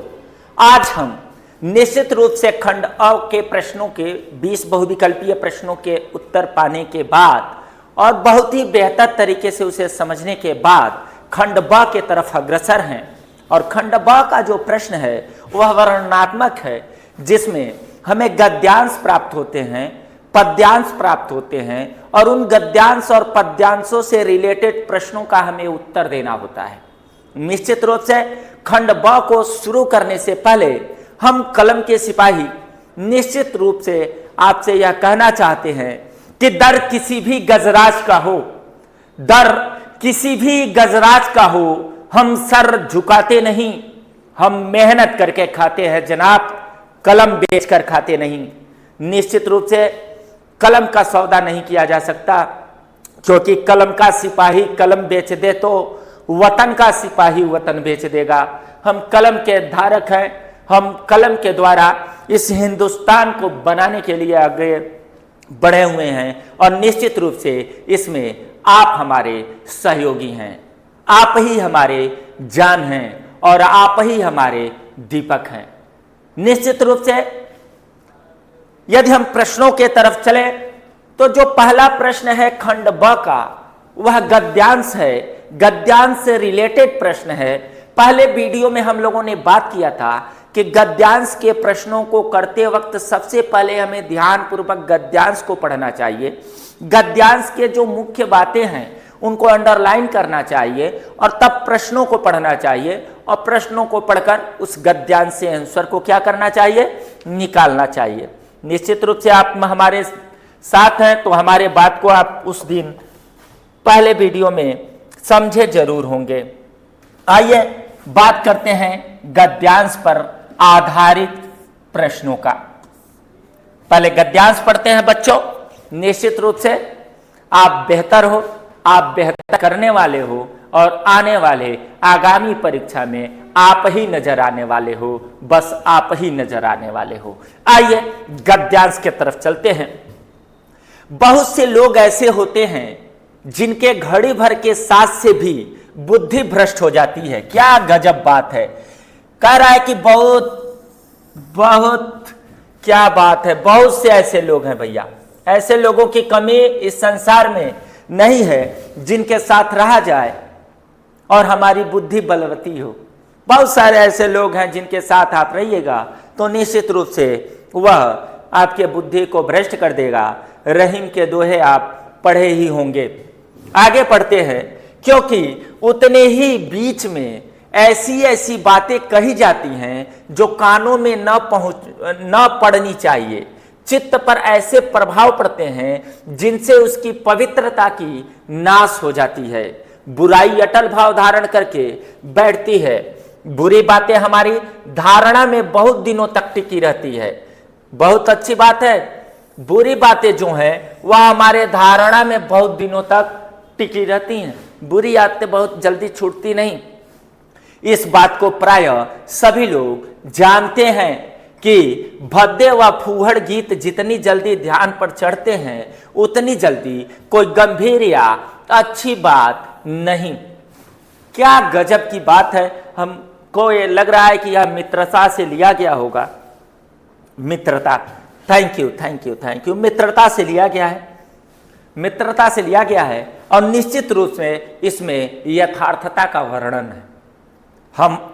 आज हम निश्चित रूप से खंड अ के प्रश्नों के 20 बहुविकल्पीय प्रश्नों के उत्तर पाने के बाद और बहुत ही बेहतर तरीके से उसे समझने के बाद खंड ब के तरफ अग्रसर हैं। और खंड ब का जो प्रश्न है वह वर्णनात्मक है, जिसमें हमें गद्यांश प्राप्त होते हैं, पद्यांश प्राप्त होते हैं और उन गद्यांश और पद्यांशों से रिलेटेड प्रश्नों का हमें उत्तर देना होता है। निश्चित रूप से खंड ब को शुरू करने से पहले हम कलम के सिपाही निश्चित रूप से आपसे यह कहना चाहते हैं कि दर किसी भी गजराज का हो, दर किसी भी गजराज का हो, हम सर झुकाते नहीं, हम मेहनत करके खाते हैं जनाब, कलम बेचकर खाते नहीं। निश्चित रूप से कलम का सौदा नहीं किया जा सकता, क्योंकि कलम का सिपाही कलम बेच दे तो वतन का सिपाही वतन बेच देगा। हम कलम के धारक हैं, हम कलम के द्वारा इस हिंदुस्तान को बनाने के लिए आगे बढ़े हुए हैं और निश्चित रूप से इसमें आप हमारे सहयोगी हैं, आप ही हमारे जान हैं और आप ही हमारे दीपक हैं। निश्चित रूप से यदि हम प्रश्नों के तरफ चले तो जो पहला प्रश्न है खंड ब का वह गद्यांश है, गद्यांश से रिलेटेड प्रश्न है। पहले वीडियो में हम लोगों ने बात किया था कि गद्यांश के प्रश्नों को करते वक्त सबसे पहले हमें ध्यानपूर्वक गद्यांश को पढ़ना चाहिए, गद्यांश के जो मुख्य बातें हैं उनको अंडरलाइन करना चाहिए और तब प्रश्नों को पढ़ना चाहिए और प्रश्नों को पढ़कर उस गद्यांश से आंसर को क्या करना चाहिए, निकालना चाहिए। निश्चित रूप से आप हमारे साथ हैं तो हमारे बात को आप उस दिन पहले वीडियो में समझे जरूर होंगे। आइए बात करते हैं गद्यांश पर आधारित प्रश्नों का। पहले गद्यांश पढ़ते हैं बच्चों। निश्चित रूप से आप बेहतर हो, आप बेहतर करने वाले हो और आने वाले आगामी परीक्षा में आप ही नजर आने वाले हो, बस आप ही नजर आने वाले हो। आइए गद्यांश की तरफ चलते हैं। बहुत से लोग ऐसे होते हैं जिनके घड़ी भर के साथ से भी बुद्धि भ्रष्ट हो जाती है। क्या गजब बात है। कह रहा है कि बहुत बहुत क्या बात है, बहुत से ऐसे लोग हैं भैया, ऐसे लोगों की कमी इस संसार में नहीं है जिनके साथ रहा जाए और हमारी बुद्धि बलवती हो। बहुत सारे ऐसे लोग हैं जिनके साथ आप रहिएगा तो निश्चित रूप से वह आपके बुद्धि को भ्रष्ट कर देगा। रहीम के दोहे आप पढ़े ही होंगे। आगे पढ़ते हैं, क्योंकि उतने ही बीच में ऐसी ऐसी बातें कही जाती हैं जो कानों में न पड़नी चाहिए। चित्त पर ऐसे प्रभाव पड़ते हैं जिनसे उसकी पवित्रता की नाश हो जाती है। बुराई अटल भाव धारण करके बैठती है। बुरी बातें हमारी धारणा में बहुत दिनों तक टिकी रहती है। बहुत अच्छी बात है, बुरी बातें जो हैं वह हमारे धारणा में बहुत दिनों तक टिकी रहती हैं। बुरी आदतें बहुत जल्दी छूटती नहीं। इस बात को प्रायः सभी लोग जानते हैं कि भद्दे व फूहड़ गीत जितनी जल्दी ध्यान पर चढ़ते हैं उतनी जल्दी कोई गंभीर या अच्छी बात नहीं। क्या गजब की बात है। हमको ये लग रहा है कि यह मित्रता से लिया गया होगा। मित्रता, thank you thank you thank you. मित्रता से लिया गया है, मित्रता से लिया गया है और निश्चित रूप से इसमें यथार्थता का वर्णन है। हम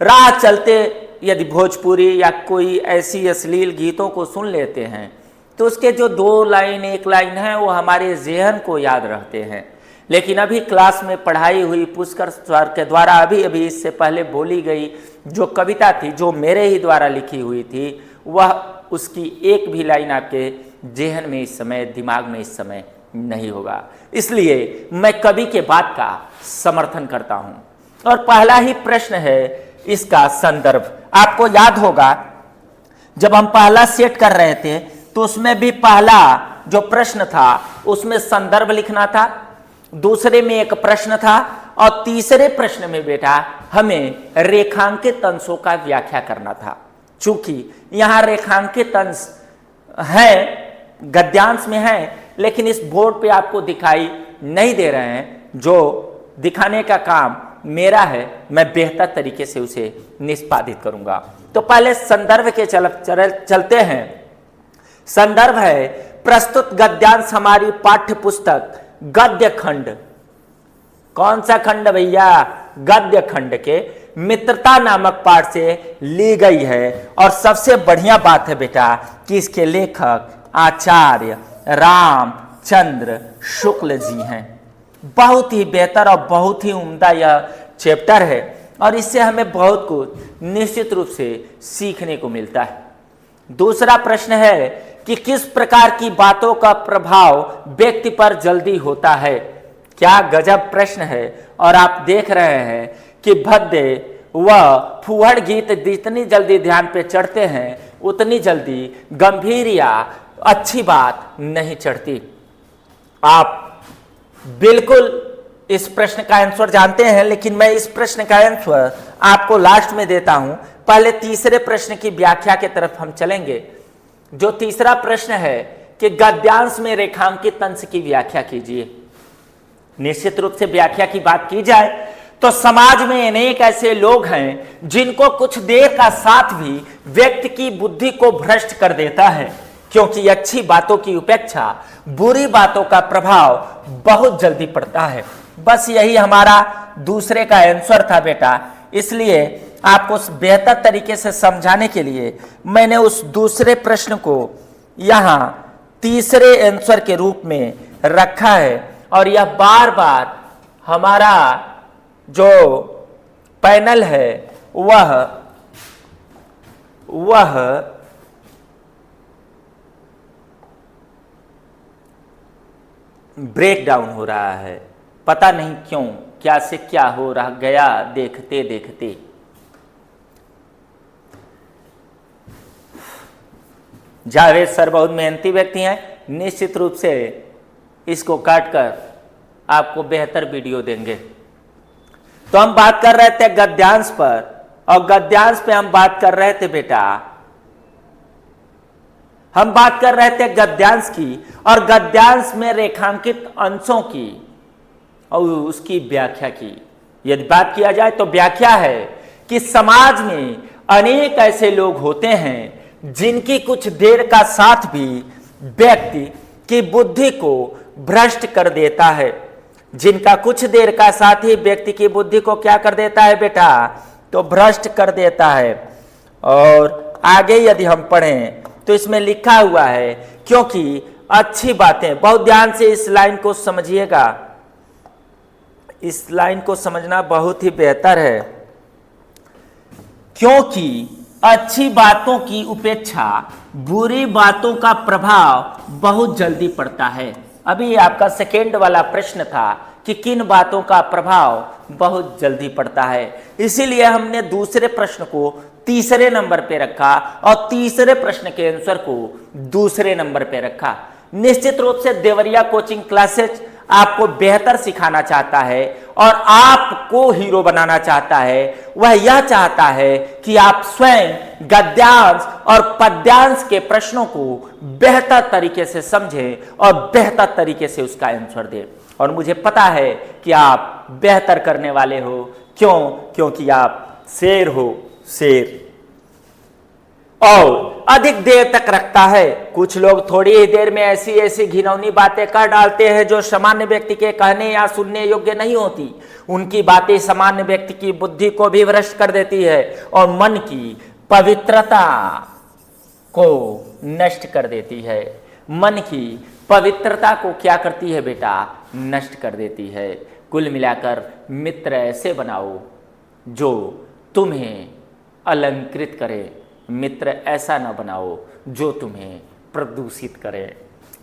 राह चलते यदि भोजपुरी या कोई ऐसी अश्लील गीतों को सुन लेते हैं तो उसके जो 2 लाइन 1 लाइन है वो हमारे ज़हन को याद रहते हैं। लेकिन अभी क्लास में पढ़ाई हुई पुष्कर सर के द्वारा अभी इससे पहले बोली गई जो कविता थी, जो मेरे ही द्वारा लिखी हुई थी, वह उसकी एक भी लाइन आपके ज़हन में इस समय, दिमाग में इस समय नहीं होगा। इसलिए मैं कवि के बात का समर्थन करता हूं। और पहला ही प्रश्न है इसका संदर्भ। आपको याद होगा जब हम पहला सेट कर रहे थे तो उसमें भी पहला जो प्रश्न था उसमें संदर्भ लिखना था, दूसरे में एक प्रश्न था और तीसरे प्रश्न में बेटा हमें रेखांकित अंशों का व्याख्या करना था। चूंकि यहां रेखांकित अंश है, गद्यांश में है, लेकिन इस बोर्ड पे आपको दिखाई नहीं दे रहे हैं। जो दिखाने का काम मेरा है, मैं बेहतर तरीके से उसे निष्पादित करूंगा। तो पहले संदर्भ के चलते हैं। संदर्भ है प्रस्तुत गद्यांश हमारी पाठ्य पुस्तक गद्य खंड। कौन सा खंड भैया? गद्य खंड के मित्रता नामक पाठ से ली गई है। और सबसे बढ़िया बात है बेटा कि इसके लेखक आचार्य रामचंद्र शुक्ल जी हैं। बहुत ही बेहतर और बहुत ही उम्दा यह चैप्टर है और इससे हमें बहुत कुछ निश्चित रूप से सीखने को मिलता है। दूसरा प्रश्न है कि किस प्रकार की बातों का प्रभाव व्यक्ति पर जल्दी होता है। क्या गजब प्रश्न है। और आप देख रहे हैं कि भद्दे व फूहड़ गीत जितनी जल्दी ध्यान पे चढ़ते हैं उतनी जल्दी गंभीर या अच्छी बात नहीं चढ़ती। आप बिल्कुल इस प्रश्न का आंसर जानते हैं, लेकिन मैं इस प्रश्न का आंसर आपको लास्ट में देता हूं। पहले तीसरे प्रश्न की व्याख्या की तरफ हम चलेंगे। जो तीसरा प्रश्न है कि गद्यांश में रेखांकित अंश की व्याख्या कीजिए। निश्चित रूप से व्याख्या की बात की जाए तो समाज में अनेक ऐसे लोग हैं जिनको कुछ देर का साथ भी व्यक्ति की बुद्धि को भ्रष्ट कर देता है, क्योंकि अच्छी बातों की उपेक्षा बुरी बातों का प्रभाव बहुत जल्दी पड़ता है। बस यही हमारा दूसरे का आंसर था बेटा। इसलिए आपको बेहतर तरीके से समझाने के लिए मैंने उस दूसरे प्रश्न को यहां तीसरे आंसर के रूप में रखा है। और यह बार बार हमारा जो पैनल है वह ब्रेक डाउन हो रहा है। पता नहीं क्यों, क्या से क्या हो रहा गया देखते देखते। जावेद सर बहुत मेहनती व्यक्ति हैं, निश्चित रूप से इसको काटकर आपको बेहतर वीडियो देंगे। तो हम बात कर रहे थे गद्यांश पर, और गद्यांश पे हम बात कर रहे थे बेटा, हम बात कर रहे थे गद्यांश की, और गद्यांश में रेखांकित अंशों की और उसकी व्याख्या की। यदि बात किया जाए तो व्याख्या है कि समाज में अनेक ऐसे लोग होते हैं जिनकी कुछ देर का साथ भी व्यक्ति की बुद्धि को भ्रष्ट कर देता है, जिनका कुछ देर का साथ ही व्यक्ति की बुद्धि को क्या कर देता है बेटा, तो भ्रष्ट कर देता है। और आगे यदि हम पढ़ें तो इसमें लिखा हुआ है, क्योंकि अच्छी बातें, बहुत ध्यान से इस लाइन को समझिएगा, इस लाइन को समझना बहुत ही बेहतर है, क्योंकि अच्छी बातों की उपेक्षा बुरी बातों का प्रभाव बहुत जल्दी पड़ता है। अभी आपका सेकेंड वाला प्रश्न था कि किन बातों का प्रभाव बहुत जल्दी पड़ता है, इसीलिए हमने दूसरे प्रश्न को तीसरे नंबर पे रखा और तीसरे प्रश्न के आंसर को दूसरे नंबर पे रखा। निश्चित रूप से देवरिया कोचिंग क्लासेस आपको बेहतर सिखाना चाहता है और आपको हीरो बनाना चाहता है। वह यह चाहता है कि आप स्वयं गद्यांश और पद्यांश के प्रश्नों को बेहतर तरीके से समझें और बेहतर तरीके से उसका आंसर दें। और मुझे पता है कि आप बेहतर करने वाले हो। क्यों? क्योंकि आप शेर हो, शेर। और अधिक देर तक रखता है। कुछ लोग थोड़ी ही देर में ऐसी ऐसी घिनौनी बातें कर डालते हैं जो सामान्य व्यक्ति के कहने या सुनने योग्य नहीं होती। उनकी बातें सामान्य व्यक्ति की बुद्धि को भी भ्रष्ट कर देती है और मन की पवित्रता को नष्ट कर देती है। मन की पवित्रता को क्या करती है बेटा? नष्ट कर देती है। कुल मिलाकर मित्र ऐसे बनाओ जो तुम्हें अलंकृत करे, मित्र ऐसा न बनाओ जो तुम्हें प्रदूषित करे।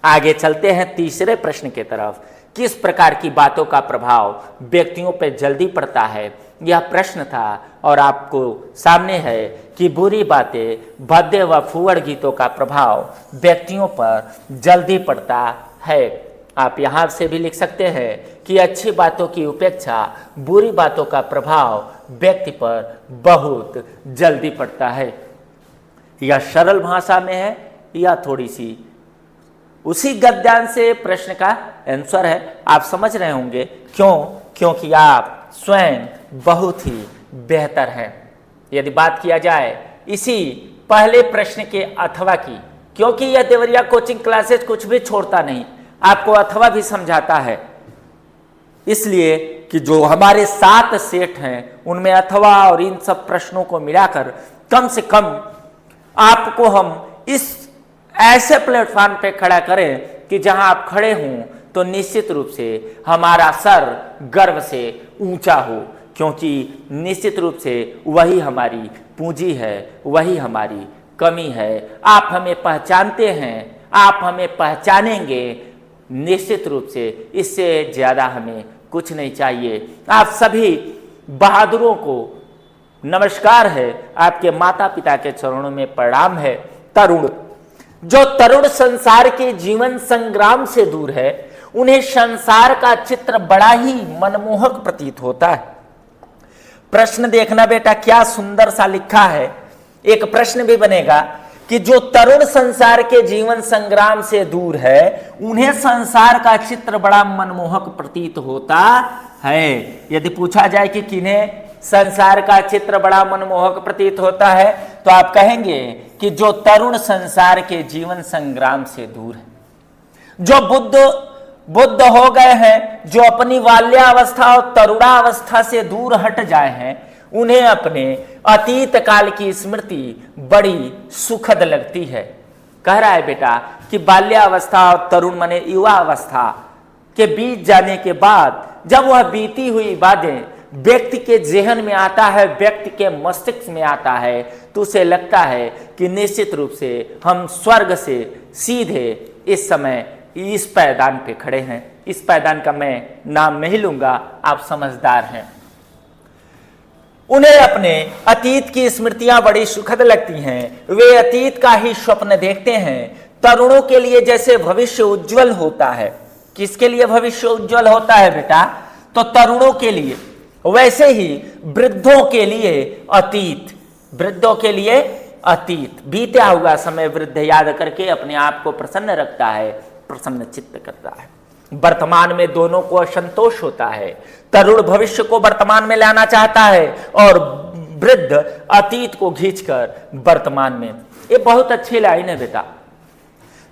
आगे चलते हैं तीसरे प्रश्न की तरफ। किस प्रकार की बातों का प्रभाव व्यक्तियों पर जल्दी पड़ता है, यह प्रश्न था। और आपको सामने है कि बुरी बातें, भद्दे व फूहड़ गीतों का प्रभाव व्यक्तियों पर जल्दी पड़ता है। आप यहाँ से भी लिख सकते हैं कि अच्छी बातों की उपेक्षा बुरी बातों का प्रभाव व्यक्ति पर बहुत जल्दी पड़ता है। यह सरल भाषा में है या थोड़ी सी उसी गद्यांश से प्रश्न का आंसर है। आप समझ रहे होंगे क्यों? क्योंकि आप स्वयं बहुत ही बेहतर हैं। यदि बात किया जाए इसी पहले प्रश्न के अथवा की, क्योंकि यह देवरिया कोचिंग क्लासेस कुछ भी छोड़ता नहीं, आपको अथवा भी समझाता है, इसलिए कि जो हमारे 7 सेट हैं उनमें अथवा और इन सब प्रश्नों को मिलाकर कम से कम आपको हम इस ऐसे प्लेटफॉर्म पे खड़ा करें कि जहां आप खड़े हों तो निश्चित रूप से हमारा सर गर्व से ऊंचा हो, क्योंकि निश्चित रूप से वही हमारी पूंजी है, वही हमारी कमी है। आप हमें पहचानते हैं, आप हमें पहचानेंगे, निश्चित रूप से इससे ज़्यादा हमें कुछ नहीं चाहिए। आप सभी बहादुरों को नमस्कार है, आपके माता पिता के चरणों में प्रणाम है। तरुण, जो तरुण संसार के जीवन संग्राम से दूर है, उन्हें संसार का चित्र बड़ा ही मनमोहक प्रतीत होता है। प्रश्न देखना बेटा, क्या सुंदर सा लिखा है। एक प्रश्न भी बनेगा कि जो तरुण संसार के जीवन संग्राम से दूर है, उन्हें संसार का चित्र बड़ा मनमोहक प्रतीत होता है। यदि पूछा जाए कि किन्हें संसार का चित्र बड़ा मनमोहक प्रतीत होता है, तो आप कहेंगे कि जो तरुण संसार के जीवन संग्राम से दूर है, जो बुद्ध हो गए हैं, जो अपनी बाल्यावस्था और तरुणावस्था से दूर हट जाए हैं, उन्हें अपने अतीत काल की स्मृति बड़ी सुखद लगती है। कह रहा है बेटा कि बाल्यावस्था और तरुण माने युवा अवस्था के बीत जाने के बाद जब वह बीती हुई बातें व्यक्ति के जेहन में आता है, व्यक्ति के मस्तिष्क में आता है, तो उसे लगता है कि निश्चित रूप से हम स्वर्ग से सीधे इस समय इस पैदान पे खड़े हैं। इस पैदान का मैं नाम नहीं लूंगा, आप समझदार हैं। उन्हें अपने अतीत की स्मृतियां बड़ी सुखद लगती हैं, वे अतीत का ही स्वप्न देखते हैं। तरुणों के लिए जैसे भविष्य उज्जवल होता है। किसके लिए भविष्य उज्जवल होता है बेटा? तो तरुणों के लिए। वैसे ही वृद्धों के लिए अतीत, वृद्धों के लिए अतीत, बीता हुआ समय वृद्ध याद करके अपने आप को प्रसन्न रखता है, प्रसन्न चित्त करता है। वर्तमान में दोनों को असंतोष होता है। तरुण भविष्य को वर्तमान में लाना चाहता है और वृद्ध अतीत को खींचकर वर्तमान में। ये बहुत अच्छी लाइन है बेटा।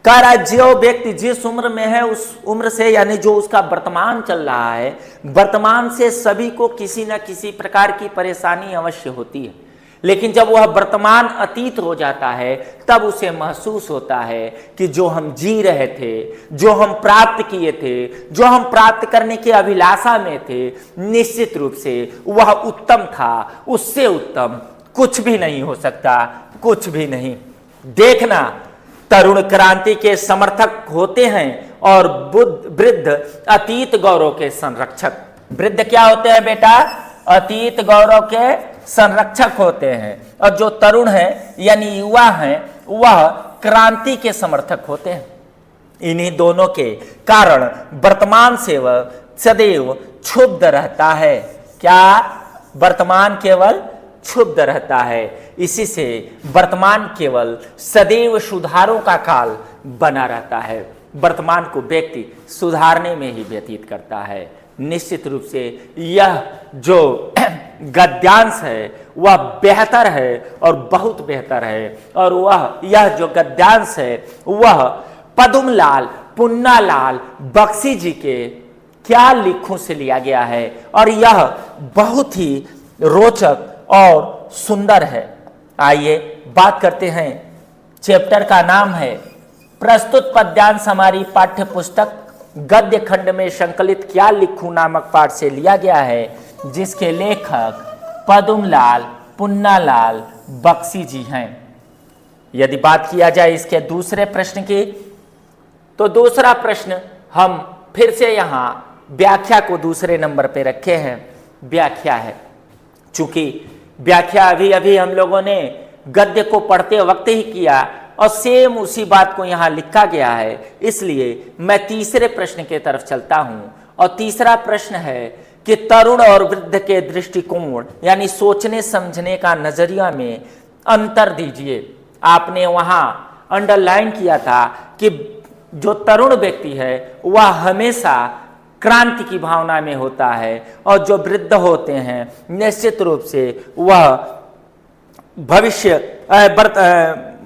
कह रहा है जो व्यक्ति जिस उम्र में है उस उम्र से, यानी जो उसका वर्तमान चल रहा है, वर्तमान से सभी को किसी न किसी प्रकार की परेशानी अवश्य होती है, लेकिन जब वह वर्तमान अतीत हो जाता है तब उसे महसूस होता है कि जो हम जी रहे थे, जो हम प्राप्त किए थे, जो हम प्राप्त करने की अभिलाषा में थे, निश्चित रूप से वह उत्तम था। उससे उत्तम कुछ भी नहीं हो सकता, कुछ भी नहीं। देखना, तरुण क्रांति के समर्थक होते हैं और वृद्ध अतीत गौरव के संरक्षक। वृद्ध क्या होते हैं बेटा? अतीत गौरव के संरक्षक होते हैं। और जो तरुण है यानी युवा हैं, वह क्रांति के समर्थक होते हैं। इन्हीं दोनों के कारण वर्तमान से वह सदैव क्षुब्ध रहता है। क्या? वर्तमान केवल क्षुब्ध रहता है। इसी से वर्तमान केवल सदैव सुधारों का काल बना रहता है। वर्तमान को व्यक्ति सुधारने में ही व्यतीत करता है। निश्चित रूप से यह जो गद्यांश है वह बेहतर है और बहुत बेहतर है। और वह यह जो गद्यांश है वह पद्मलाल पुन्नालाल बख्शी जी के क्या लिखों से लिया गया है और यह बहुत ही रोचक और सुंदर है। आइए बात करते हैं। चैप्टर का नाम है प्रस्तुत पद्यांश हमारी पाठ्य पुस्तक गद्य खंड में संकलित क्या लिखूं नामक पाठ से लिया गया है, जिसके लेखक पद्मलाल पुन्नालाल बख्शी जी हैं। यदि बात किया जाए इसके दूसरे प्रश्न की, तो दूसरा प्रश्न हम फिर से यहाँ व्याख्या को दूसरे नंबर पे रखे हैं। व्याख्या है, चूंकि व्याख्या अभी अभी हम लोगों ने गद्य को पढ़ते वक्त ही किया और सेम उसी बात को यहाँ लिखा गया है, इसलिए मैं तीसरे प्रश्न की तरफ चलता हूँ। और तीसरा प्रश्न है कि तरुण और वृद्ध के दृष्टिकोण यानी सोचने समझने का नजरिया में अंतर दीजिए। आपने वहाँ अंडरलाइन किया था कि जो तरुण व्यक्ति है वह हमेशा क्रांति की भावना में होता है और जो वृद्ध होते हैं निश्चित रूप से वह भविष्य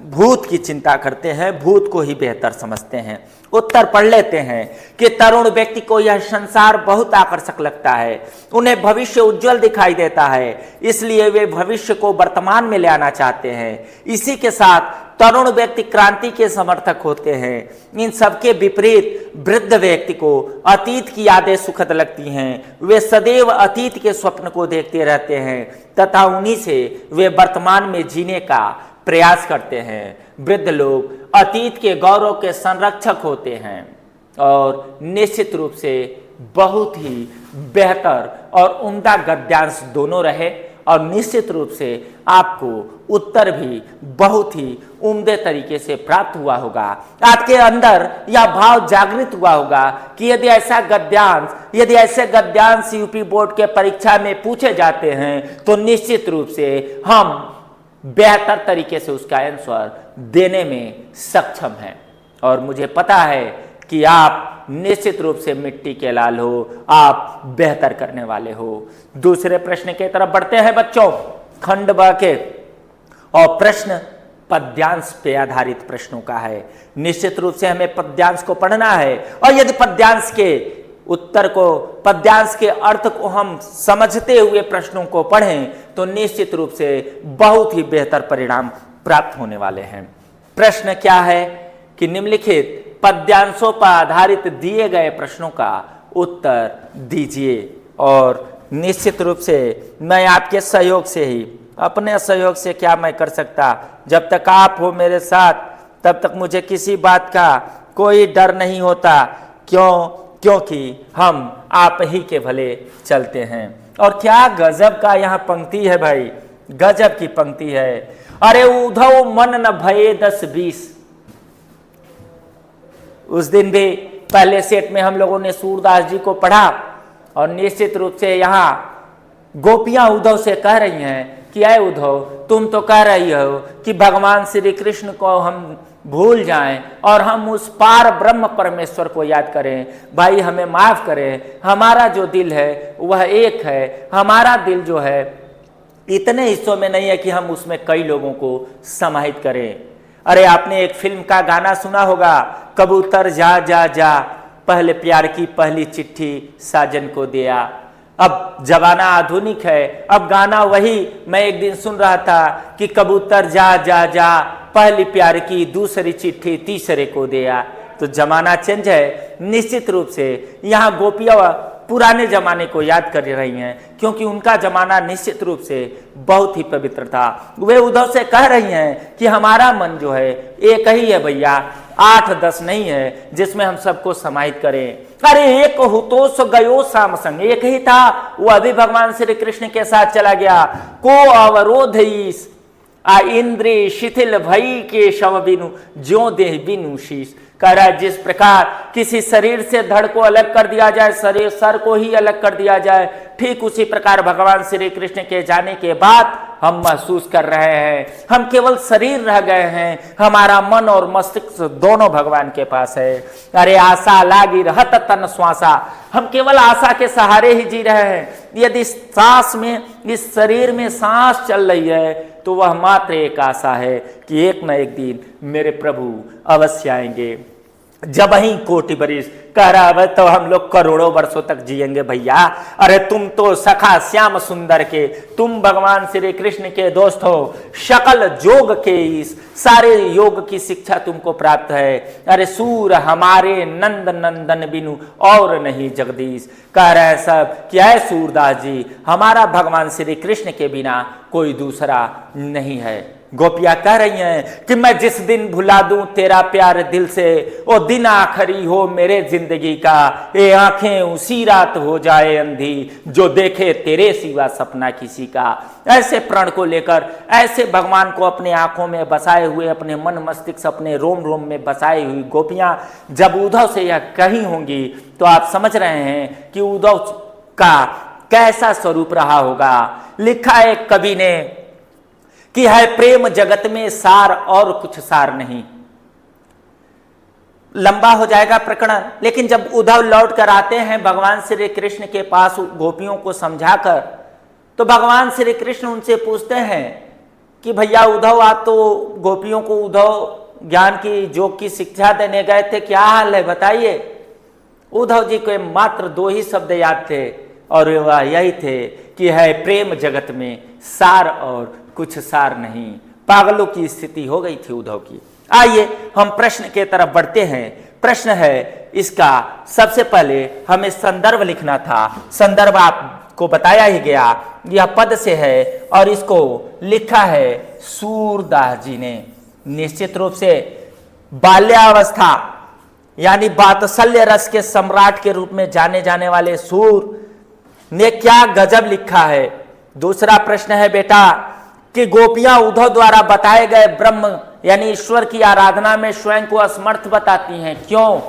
भूत की चिंता करते हैं, भूत को ही बेहतर समझते हैं। उत्तर पढ़ लेते हैं कि तरुण व्यक्ति को यह संसार बहुत आकर्षक लगता है, उन्हें भविष्य उज्जवल दिखाई देता है, इसलिए वे भविष्य को वर्तमान में ले आना चाहते हैं। इसी के साथ तरुण व्यक्ति क्रांति के समर्थक होते हैं। इन सबके विपरीत वृद्ध व्यक्ति को अतीत की यादें सुखद लगती हैं। वे सदैव अतीत के स्वप्न को देखते रहते हैं तथा उन्हीं से वे वर्तमान में जीने का प्रयास करते हैं। वृद्ध लोग अतीत के गौरव के संरक्षक होते हैं और निश्चित रूप से बहुत ही बेहतर और उम्दा गद्यांश दोनों रहे और निश्चित रूप से आपको उत्तर भी बहुत ही उम्दे तरीके से प्राप्त हुआ होगा। आपके अंदर यह भाव जागृत हुआ होगा कि यदि ऐसे गद्यांश यूपी बोर्ड के परीक्षा में पूछे जाते हैं तो निश्चित रूप से हम बेहतर तरीके से उसका आंसर देने में सक्षम हैं। और मुझे पता है कि आप निश्चित रूप से मिट्टी के लाल हो, आप बेहतर करने वाले हो। दूसरे प्रश्न की तरफ बढ़ते हैं बच्चों, खंड ब के। और प्रश्न पद्यांश पे आधारित प्रश्नों का है। निश्चित रूप से हमें पद्यांश को पढ़ना है और यदि पद्यांश के उत्तर को, पद्यांश के अर्थ को हम समझते हुए प्रश्नों को पढ़ें तो निश्चित रूप से बहुत ही बेहतर परिणाम प्राप्त होने वाले हैं। प्रश्न क्या है कि निम्नलिखित पद्यांशों पर आधारित दिए गए प्रश्नों का उत्तर दीजिए। और निश्चित रूप से मैं आपके सहयोग से ही, अपने सहयोग से क्या मैं कर सकता, जब तक आप हो मेरे साथ तब तक मुझे किसी बात का कोई डर नहीं होता। क्योंकि हम आप ही के भले चलते हैं। और क्या गजब का यहाँ पंक्ति है भाई, गजब की पंक्ति है। अरे उधव मन न भये 10-20। उस दिन भी पहले सेट में हम लोगों ने सूरदास जी को पढ़ा और निश्चित रूप से यहाँ गोपियां उद्धव से कह रही हैं कि अय उद्धव, तुम तो कह रही हो कि भगवान श्री कृष्ण को हम भूल जाएं और हम उस पार ब्रह्म परमेश्वर को याद करें। भाई हमें माफ करें, हमारा जो दिल है वह एक है। हमारा दिल जो है इतने हिस्सों में नहीं है कि हम उसमें कई लोगों को समाहित करें। अरे आपने एक फिल्म का गाना सुना होगा, कबूतर जा जा जा, पहले प्यार की पहली चिट्ठी साजन को दिया। अब जमाना आधुनिक है, अब गाना वही मैं एक दिन सुन रहा था कि कबूतर जा जा जा, पहली प्यार की दूसरी चिट्ठी तीसरे को दिया। तो जमाना चेंज है निश्चित रूप से। यहाँ गोपियां पुराने जमाने को याद कर रही हैं क्योंकि उनका जमाना निश्चित रूप से बहुत ही पवित्र था। वे उद्धव से कह रही हैं कि हमारा मन जो है एक ही है भैया, 8-10 नहीं है जिसमें हम सबको समाहित करें। अरे एक हो तो सो गयो साम संग, एक ही था, वो अभी भगवान श्री कृष्ण के साथ चला गया। को अवरोध आ इंद्रिय शिथिल भई के शव बिनु, ज्यो देह बिनु शीश। कह रहा है जिस प्रकार किसी शरीर से धड़ को अलग कर दिया जाए, शरीर सर को ही अलग कर दिया जाए, ठीक उसी प्रकार भगवान श्री कृष्ण के जाने के बाद हम महसूस कर रहे हैं हम केवल शरीर रह गए हैं, हमारा मन और मस्तिष्क दोनों भगवान के पास है। अरे आशा लागी रहत तन श्वासा, हम केवल आशा के सहारे ही जी रहे हैं। यदि सांस में, इस शरीर में सांस चल रही है तो वह मात्र एक आशा है कि एक न एक दिन मेरे प्रभु अवश्य आएंगे। जब ही कोटि बरिस, कह रहा है तो हम लोग करोड़ों वर्षों तक जिएंगे भैया। अरे तुम तो सखा श्याम सुंदर के, तुम भगवान श्री कृष्ण के दोस्त हो, सकल जोग के इस सारे योग की शिक्षा तुमको प्राप्त है। अरे सूर हमारे नंद नंदन बिनु और नहीं जगदीश। कह रहे सब क्या है सूरदास जी, हमारा भगवान श्री कृष्ण के बिना कोई दूसरा नहीं है। गोपियां कह रही हैं कि मैं जिस दिन भुला दूं तेरा प्यार दिल से, वो दिन आखिरी हो मेरे जिंदगी का। ये आंखें उसी रात हो जाए अंधी, जो देखे तेरे सिवा सपना किसी का। ऐसे प्रण को लेकर, ऐसे भगवान को अपने आंखों में बसाए हुए, अपने मन मस्तिष्क, अपने रोम रोम में बसाई हुई गोपियां जब उद्धव से यह कही होंगी तो आप समझ रहे हैं कि उद्धव का कैसा स्वरूप रहा होगा। लिखा है कवि ने कि है प्रेम जगत में सार और कुछ सार नहीं। लंबा हो जाएगा प्रकरण, लेकिन जब उद्धव लौट कर आते हैं भगवान श्री कृष्ण के पास गोपियों को समझाकर, तो भगवान श्री कृष्ण उनसे पूछते हैं कि भैया उद्धव, आप तो गोपियों को उद्धव ज्ञान की, योग की शिक्षा देने गए थे, क्या हाल है बताइए। उद्धव जी को मात्र 2 ही शब्द याद थे और वह यही थे कि है प्रेम जगत में सार और कुछ सार नहीं। पागलों की स्थिति हो गई थी उद्धव की। आइए हम प्रश्न के तरफ बढ़ते हैं। प्रश्न है इसका, सबसे पहले हमें संदर्भ लिखना था। संदर्भ आपको बताया ही गया, यह पद से है और इसको लिखा है सूरदास जी ने। निश्चित रूप से बाल्यावस्था यानी वात्सल्य रस के सम्राट के रूप में जाने जाने वाले सूर ने क्या गजब लिखा है। दूसरा प्रश्न है बेटा कि गोपियां उद्धव द्वारा बताए गए ब्रह्म यानी ईश्वर की आराधना में स्वयं को असमर्थ बताती हैं। क्यों?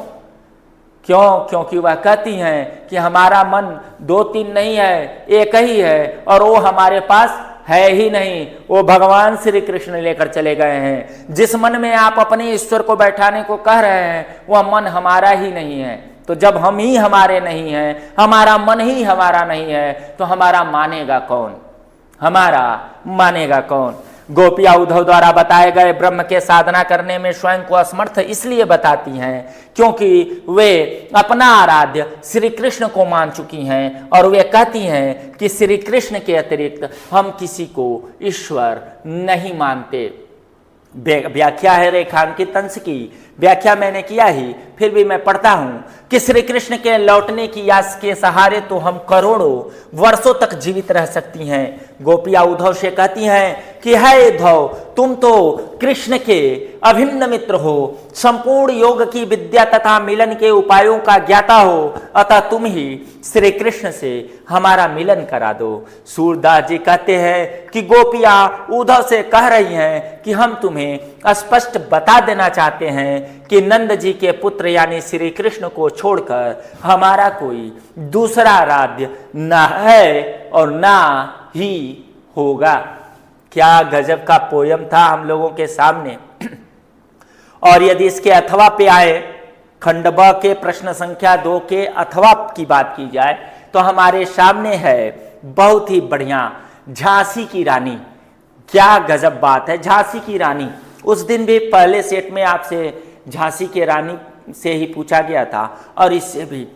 क्योंकि वह कहती हैं कि हमारा मन 2-3 नहीं है, एक ही है और वो हमारे पास है ही नहीं, वो भगवान श्री कृष्ण लेकर चले गए हैं। जिस मन में आप अपने ईश्वर को बैठाने को कह रहे हैं वह मन हमारा ही नहीं है। तो जब हम ही हमारे नहीं हैं, हमारा मन ही हमारा नहीं है, तो हमारा मानेगा कौन? हमारा मानेगा कौन? गोपियां उद्धव द्वारा बताए गए ब्रह्म के साधना करने में स्वयं को असमर्थ इसलिए बताती हैं क्योंकि वे अपना आराध्य श्री कृष्ण को मान चुकी हैं और वे कहती हैं कि श्री कृष्ण के अतिरिक्त हम किसी को ईश्वर नहीं मानते। व्याख्या है रेखांकित अंश की, व्याख्या मैंने किया ही, फिर भी मैं पढ़ता हूं कि श्री कृष्ण के लौटने की आस के सहारे तो हम करोड़ों वर्षों तक जीवित रह सकती हैं। गोपियां उद्धव से कहती हैं कि है उद्धव, तुम तो कृष्ण के अभिन्न मित्र हो, संपूर्ण योग की विद्या तथा मिलन के उपायों का ज्ञाता हो, अतः तुम ही श्री कृष्ण से हमारा मिलन करा दो। सूरदास जी कहते हैं कि गोपियां उद्धव से कह रही हैं कि हम तुम्हें स्पष्ट बता देना चाहते हैं कि नंद जी के पुत्र यानी श्री कृष्ण को छोड़कर हमारा कोई दूसरा आराध्य न है और ना ही होगा। क्या गजब का पोयम था हम लोगों के सामने। और यदि इसके अथवा पे आए, खंड ब के प्रश्न संख्या 2 के अथवा की बात की जाए तो हमारे सामने है बहुत ही बढ़िया झांसी की रानी। क्या गजब बात है, झांसी की रानी। उस दिन भी पहले सेट में आपसे झांसी की रानी से ही पूछा गया था और इससे भी,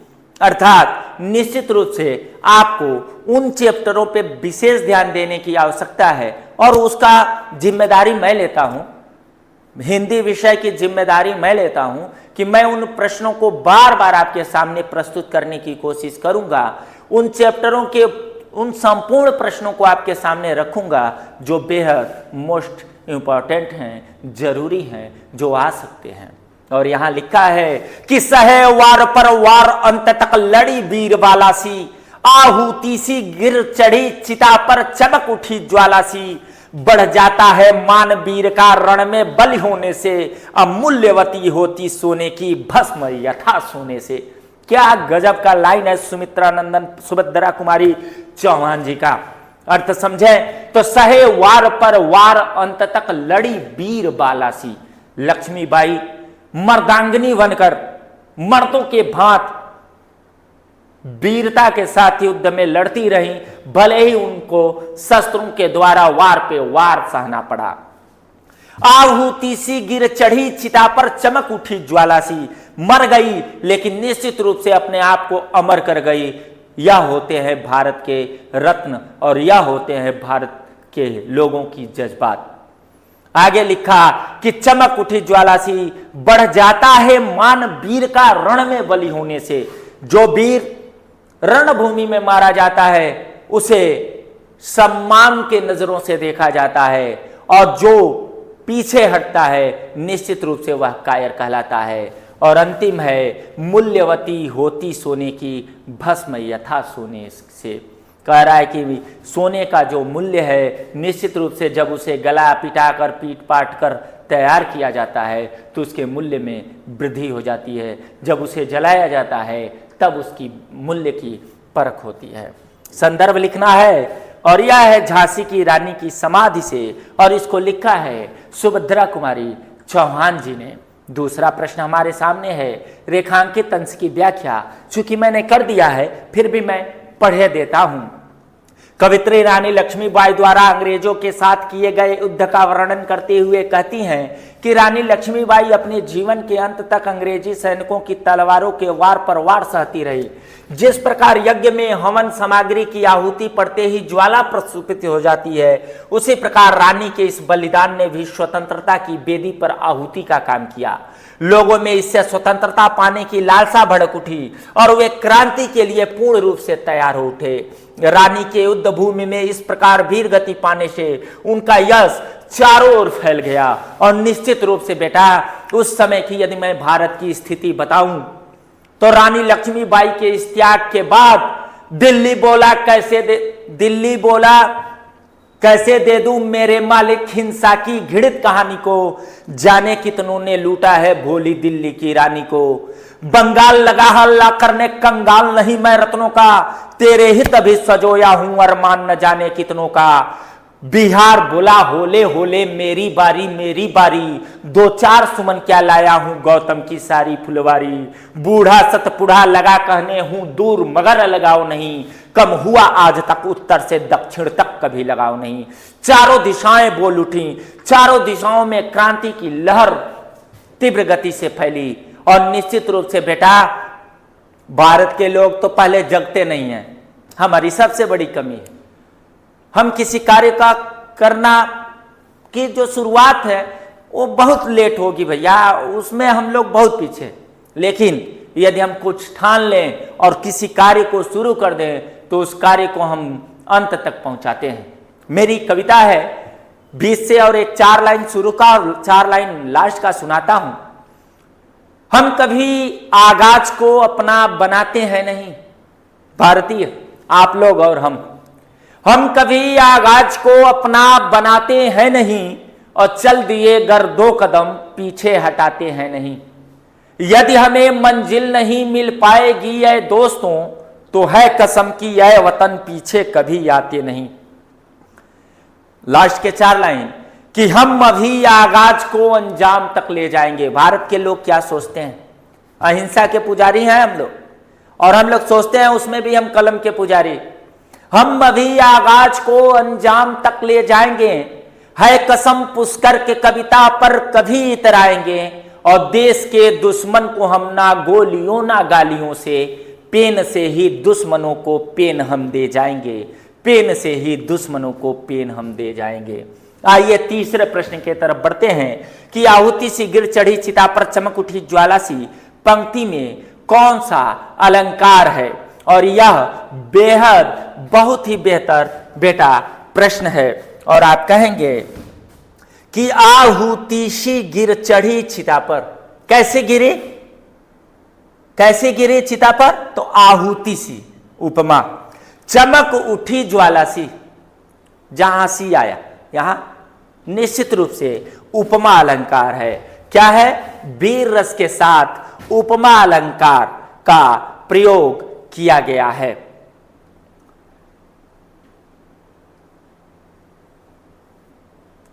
अर्थात निश्चित रूप से आपको उन चैप्टरों पे विशेष ध्यान देने की आवश्यकता है और उसका जिम्मेदारी मैं लेता हूं, हिंदी विषय की जिम्मेदारी मैं लेता हूं कि मैं उन प्रश्नों को बार बार आपके सामने प्रस्तुत करने की कोशिश करूंगा। उन चैप्टरों के उन संपूर्ण प्रश्नों को आपके सामने रखूंगा जो बेहद मोस्ट इंपॉर्टेंट हैं, जरूरी हैं, जो आ सकते हैं। और यहां लिखा है कि सहे वार पर वार अंत तक लड़ी वीर बाला सी, आहूति सी गिर चढ़ी चिता पर चमक उठी ज्वाला सी, बढ़ जाता है मान वीर का रण में बलि होने से, अमूल्यवती होती सोने की भस्म यथा सोने से। क्या गजब का लाइन है सुमित्रा नंदन सुभद्रा कुमारी चौहान जी का। अर्थ समझे तो सहे वार पर वार अंत तक लड़ी वीर बाला सी। लक्ष्मीबाई मर्दांगनी बनकर मर्दों के भांत वीरता के साथ युद्ध में लड़ती रही, भले ही उनको शस्त्रों के द्वारा वार पे वार सहना पड़ा। आहूति सी गिर चढ़ी चिता पर चमक उठी ज्वाला सी, मर गई लेकिन निश्चित रूप से अपने आप को अमर कर गई। यह होते हैं भारत के रत्न और यह होते हैं भारत के लोगों की जज्बात। आगे लिखा कि चमक उठी ज्वाला सी, बढ़ जाता है मान वीर का रण में बलि होने से। जो वीर रणभूमि में मारा जाता है उसे सम्मान के नजरों से देखा जाता है और जो पीछे हटता है निश्चित रूप से वह कायर कहलाता है। और अंतिम है मूल्यवती होती सोने की भस्म यथा सोने से। कह रहा है कि सोने का जो मूल्य है निश्चित रूप से जब उसे गला पिटाकर पीट पाट कर तैयार किया जाता है तो उसके मूल्य में वृद्धि हो जाती है। जब उसे जलाया जाता है तब उसकी मूल्य की परख होती है। संदर्भ लिखना है और यह है झांसी की रानी की समाधि से और इसको लिखा है सुभद्रा कुमारी चौहान जी ने। दूसरा प्रश्न हमारे सामने है रेखांकित अंश की व्याख्या। चूंकि मैंने कर दिया है फिर भी मैं पढ़े देता हूं। कवित्री रानी लक्ष्मीबाई द्वारा अंग्रेजों के साथ किए गए युद्ध का वर्णन करते हुए कहती हैं कि रानी लक्ष्मीबाई अपने जीवन के अंत तक अंग्रेजी सैनिकों की तलवारों के वार पर वार सहती रही। जिस प्रकार यज्ञ में हवन सामग्री की आहुति पड़ते ही ज्वाला प्रस्फुटित हो जाती है, उसी प्रकार रानी के इस बलिदान ने भी स्वतंत्रता की वेदी पर आहुति का काम किया। लोगों में इससे स्वतंत्रता पाने की लालसा भड़क उठी और वे क्रांति के लिए पूर्ण रूप से तैयार हो उठे। रानी के युद्ध भूमि में इस प्रकार वीर गति पाने से उनका यश चारों ओर फैल गया। और निश्चित रूप से बेटा उस समय की यदि मैं भारत की स्थिति बताऊं तो रानी लक्ष्मीबाई के इस त्याग के बाद दिल्ली बोला कैसे दे दूं मेरे मालिक हिंसा की घृणित कहानी को, जाने कितनों ने लूटा है भोली दिल्ली की रानी को। बंगाल लगा हल्ला करने कंगाल नहीं मैं रत्नों का, तेरे हित अभी सजोया हूं अरमान न जाने कितनों का। बिहार बोला होले होले मेरी बारी, दो चार सुमन क्या लाया हूं गौतम की सारी फुलवारी। बूढ़ा सतपुढ़ा लगा कहने हूं दूर मगर लगाओ नहीं, कम हुआ आज तक उत्तर से दक्षिण तक कभी लगाओ नहीं। चारों दिशाएं बोल उठी, चारों दिशाओं में क्रांति की लहर तीव्र गति से फैली। और निश्चित रूप से बेटा भारत के लोग तो पहले जगते नहीं हैं, हमारी सबसे बड़ी कमी है। हम किसी कार्य का करना की जो शुरुआत है वो बहुत लेट होगी भैया, उसमें हम लोग बहुत पीछे। लेकिन यदि हम कुछ ठान लें और किसी कार्य को शुरू कर दें तो उस कार्य को हम अंत तक पहुंचाते हैं। मेरी कविता है 20 से और एक 4 लाइन शुरू का और 4 लाइन लास्ट का सुनाता हूं। हम कभी आगाज को अपना बनाते हैं नहीं, भारतीय आप लोग और हम कभी आगाज को अपना बनाते हैं नहीं और चल दिए गर 2 कदम पीछे हटाते हैं नहीं। यदि हमें मंजिल नहीं मिल पाएगी ऐ दोस्तों तो है कसम की यह वतन पीछे कभी आते नहीं। लास्ट के 4 लाइन कि हम अभी आगाज को अंजाम तक ले जाएंगे। भारत के लोग क्या सोचते हैं? अहिंसा के पुजारी हैं हम लोग, और हम लोग सोचते हैं उसमें भी हम कलम के पुजारी। हम अभी आगाज को अंजाम तक ले जाएंगे, है कसम पुष्कर के कविता पर कभी इतराएंगे, और देश के दुश्मन को हम ना गोलियों ना गालियों से, पेन से ही दुश्मनों को पेन हम दे जाएंगे, पेन से ही दुश्मनों को पेन हम दे जाएंगे। आइए तीसरे प्रश्न की तरफ बढ़ते हैं कि आहुति सी गिर चढ़ी चिता पर चमक उठी ज्वाला सी पंक्ति में कौन सा अलंकार है? और यह बेहद बहुत ही बेहतर बेटा प्रश्न है, और आप कहेंगे कि आहुति सी गिर चढ़ी चिता पर। कैसे गिरी? कैसे गिरी चिता पर? तो आहुति सी उपमा, चमक उठी ज्वाला सी, जहां सी आया यहां निश्चित रूप से उपमा अलंकार है। क्या है? वीर रस के साथ उपमा अलंकार का प्रयोग किया गया है।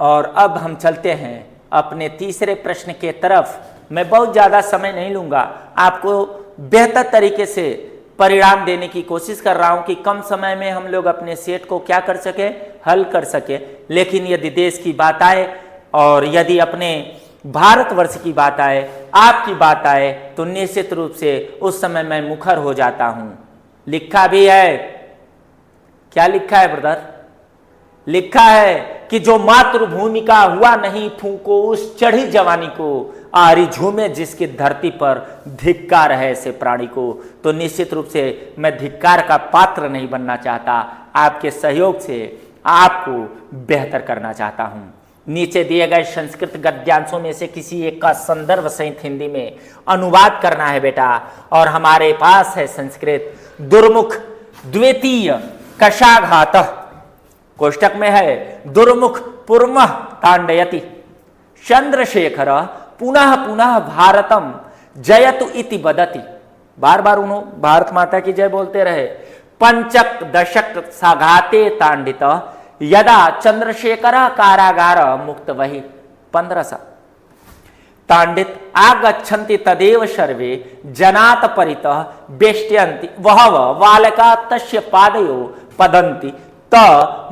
और अब हम चलते हैं अपने तीसरे प्रश्न के तरफ। मैं बहुत ज्यादा समय नहीं लूंगा, आपको बेहतर तरीके से परिणाम देने की कोशिश कर रहा हूं कि कम समय में हम लोग अपने सेट को क्या कर सके, हल कर सके। लेकिन यदि देश की बात आए और यदि अपने भारतवर्ष की बात आए, आपकी बात आए, तो निश्चित रूप से उस समय मैं मुखर हो जाता हूं। लिखा भी है, क्या लिखा है ब्रदर? लिखा है कि जो मातृभूमि का हुआ नहीं फूंको, उस चढ़ी जवानी को आरी झूमे जिसकी धरती पर धिक्कार है ऐसे प्राणी को। तो निश्चित रूप से मैं धिक्कार का पात्र नहीं बनना चाहता, आपके सहयोग से आपको बेहतर करना चाहता हूं। नीचे दिए गए संस्कृत गद्यांशों में से किसी एक का संदर्भ सहित हिंदी में अनुवाद करना है बेटा, और हमारे पास है संस्कृत दुर्मुख द्वितीय कशाघात, कोष्टक में है दुर्मुख पुर्मः तांडयति चंद्रशेखर पुनः पुनः भारतम जयतु इति बदति। बार बार उन्होंने भारत माता की जय बोलते रहे। पंचक दशक साघाते तांडित यदा चंद्रशेखर कारागार मुक्त वही 1500 तांडित आगच्छन्ति तदेव सर्वे जनात परितः बेष्ट्यन्ति वहव बालका तस्य पादयो पदन्ति त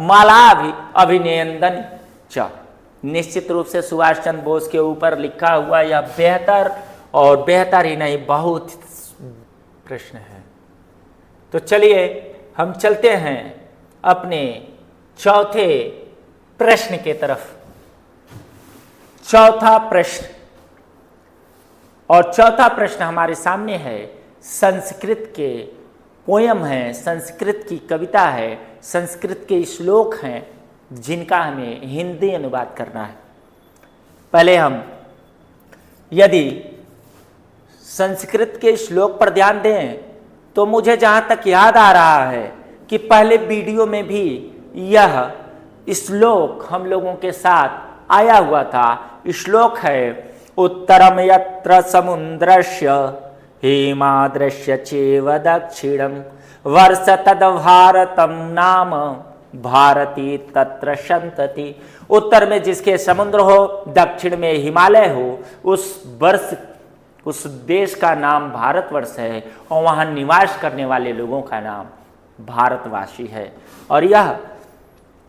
मालाभि अभिनंदन च। निश्चित रूप से सुभाष चंद्र बोस के ऊपर लिखा हुआ यह बेहतर और बेहतर ही नहीं बहुत प्रश्न है। तो चलिए हम चलते हैं अपने चौथे प्रश्न के तरफ। चौथा प्रश्न, और चौथा प्रश्न हमारे सामने है, संस्कृत के पोयम है, संस्कृत की कविता है, संस्कृत के श्लोक हैं जिनका हमें हिंदी अनुवाद करना है। पहले हम यदि संस्कृत के श्लोक पर ध्यान दें तो मुझे जहां तक याद आ रहा है कि पहले वीडियो में भी यह श्लोक हम लोगों के साथ आया हुआ था। श्लोक है उत्तरम यत्र समुद्रस्य हेमाद्रस्य चैव दक्षिणम वर्ष तद भारतम नाम भारती तत्र संतति। उत्तर में जिसके समुद्र हो, दक्षिण में हिमालय हो, उस वर्ष उस देश का नाम भारतवर्ष है, और वहां निवास करने वाले लोगों का नाम भारतवासी है। और यह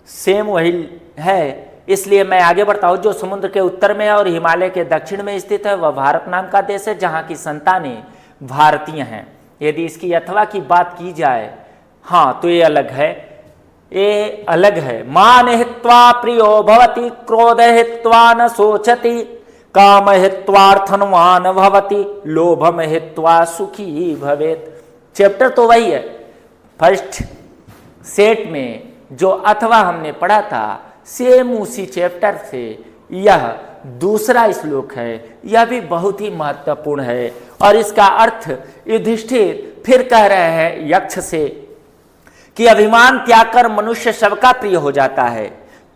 सेम वही है, इसलिए मैं आगे बढ़ता हूं। जो समुद्र के उत्तर में और हिमालय के दक्षिण में स्थित है वह भारत नाम का देश है, जहां की संतानें भारतीय हैं। यदि इसकी अथवा की बात की जाए, हाँ, तो ये अलग है, ये अलग है। मान हित्वा प्रियो भवति क्रोध हित्वा न सोचति काम हित्वार्थनवान भवति लोभम हित्वा सुखी भवेत। चैप्टर तो वही है, फर्स्ट सेट में जो अथवा हमने पढ़ा था सेम उसी चैप्टर से यह दूसरा श्लोक है। यह भी बहुत ही महत्वपूर्ण है, और इसका अर्थ युधिष्ठिर फिर कह रहे हैं यक्ष से कि अभिमान त्याग कर मनुष्य सबका प्रिय हो जाता है,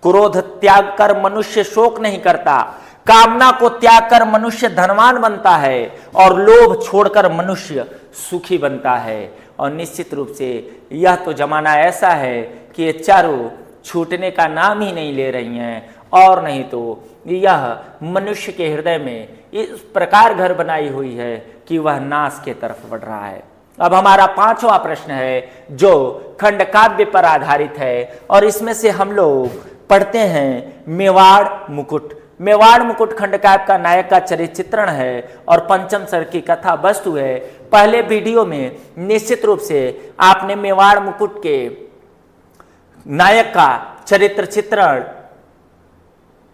क्रोध त्याग कर मनुष्य शोक नहीं करता, कामना को त्याग कर मनुष्य धनवान बनता है, और लोभ छोड़कर मनुष्य सुखी बनता है। और निश्चित रूप से यह तो जमाना ऐसा है कि ये चारों छूटने का नाम ही नहीं ले रही हैं, और नहीं तो यह मनुष्य के हृदय में इस प्रकार घर बनाई हुई है कि वह नाश के तरफ बढ़ रहा है। अब हमारा 5वां प्रश्न है जो खंड काव्य पर आधारित है, और इसमें से हम लोग पढ़ते हैं मेवाड़ मुकुट। मेवाड़ मुकुट खंड काव्य का नायक का चरित्र चित्रण है और पंचम सर्ग की कथा वस्तु है। पहले वीडियो में निश्चित रूप से आपने मेवाड़ मुकुट के नायक का चरित्र चित्रण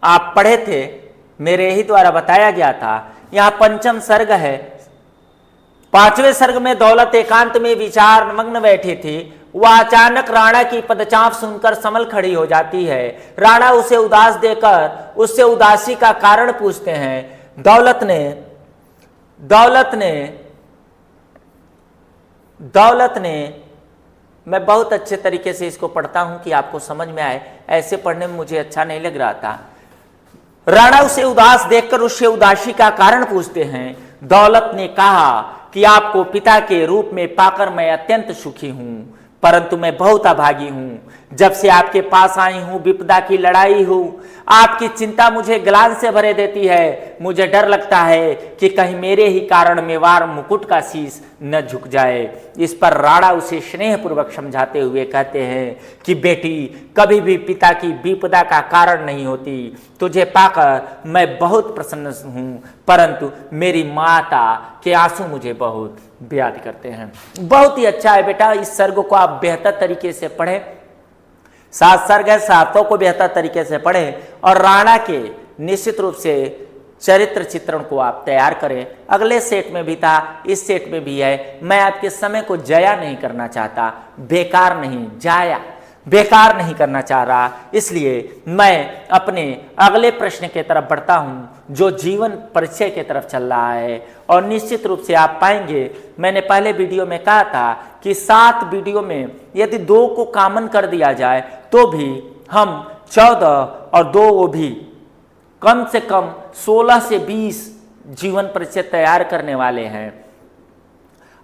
आप पढ़े थे, मेरे ही द्वारा बताया गया था। यहाँ पंचम सर्ग है। 5वें सर्ग में दौलत एकांत में विचार मग्न बैठी थी। वह अचानक राणा की पदचाप सुनकर संभल खड़ी हो जाती है। राणा उसे उदास देकर उससे उदासी का कारण पूछते हैं। दौलत ने मैं बहुत अच्छे तरीके से इसको पढ़ता हूं कि आपको समझ में आए, ऐसे पढ़ने में मुझे अच्छा नहीं लग रहा था। राणा उसे उदास देखकर उससे उदासी का कारण पूछते हैं। दौलत ने कहा कि आपको पिता के रूप में पाकर मैं अत्यंत सुखी हूं, परंतु मैं बहुत अभागी हूं। जब से आपके पास आई हूं विपदा की लड़ाई हूं, आपकी चिंता मुझे ग्लानि से भरे देती है। मुझे डर लगता है कि कहीं मेरे ही कारण मेवाड़ मुकुट का शीश न झुक जाए। इस पर राणा उसे स्नेहपूर्वक समझाते हुए कहते हैं कि बेटी कभी भी पिता की विपदा का कारण नहीं होती। तुझे पाकर मैं बहुत प्रसन्न हूं, परंतु मेरी माता के आंसू मुझे बहुत याद करते हैं। बहुत ही अच्छा है बेटा, इस सर्ग को आप बेहतर तरीके से पढ़ें। 7 सर्ग है, 7 को बेहतर तरीके से पढ़ें और राणा के निश्चित रूप से चरित्र चित्रण को आप तैयार करें। अगले सेट में भी था, इस सेट में भी है। मैं आपके समय को जाया नहीं करना चाहता, बेकार नहीं करना चाह रहा, इसलिए मैं अपने अगले प्रश्न के तरफ बढ़ता हूं जो जीवन परिचय के तरफ चल रहा है। और निश्चित रूप से आप पाएंगे, मैंने पहले वीडियो में कहा था कि 7 वीडियो में यदि 2 को कॉमन कर दिया जाए तो भी हम 14 और 2 वो भी कम से कम 16 से 20 जीवन परिचय तैयार करने वाले हैं।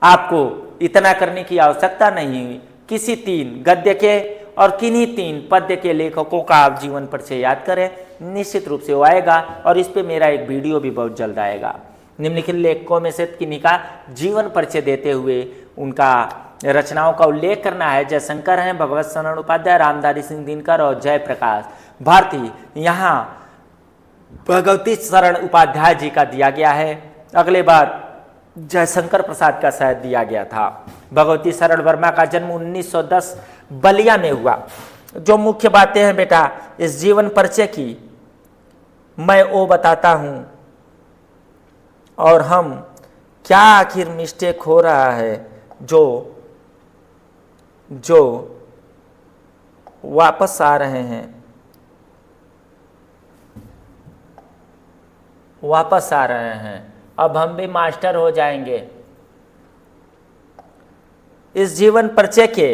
आपको इतना करने की आवश्यकता नहीं। किसी 3 गद्य के और किन्हीं 3 पद्य के लेखकों का आप जीवन परिचय याद करें, निश्चित रूप से वो आएगा। और इस पे मेरा एक वीडियो भी बहुत जल्द आएगा। निम्नलिखित लेखकों में से किन्हीं का जीवन परिचय देते हुए उनका रचनाओं का उल्लेख करना है। जयशंकर हैं, भगवत शरण उपाध्याय, रामधारी सिंह दिनकर और जयप्रकाश भारती। यहाँ भगवती शरण उपाध्याय जी का दिया गया है। अगले बार जयशंकर प्रसाद का शायद दिया गया था। भगवती शरण वर्मा का जन्म 1910 बलिया में हुआ। जो मुख्य बातें हैं बेटा इस जीवन परिचय की मैं वो बताता हूं, और हम क्या आखिर मिस्टेक हो रहा है जो वापस आ रहे हैं, अब हम भी मास्टर हो जाएंगे। इस जीवन परिचय के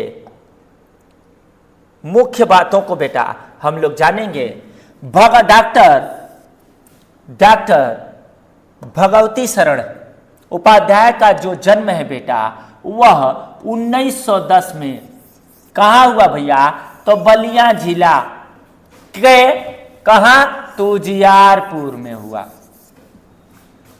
मुख्य बातों को बेटा हम लोग जानेंगे। डॉक्टर भगवती शरण उपाध्याय का जो जन्म है बेटा वह 1910 में कहाँ हुआ भैया? तो बलिया जिला के कहाँ? तुजियारपुर में हुआ।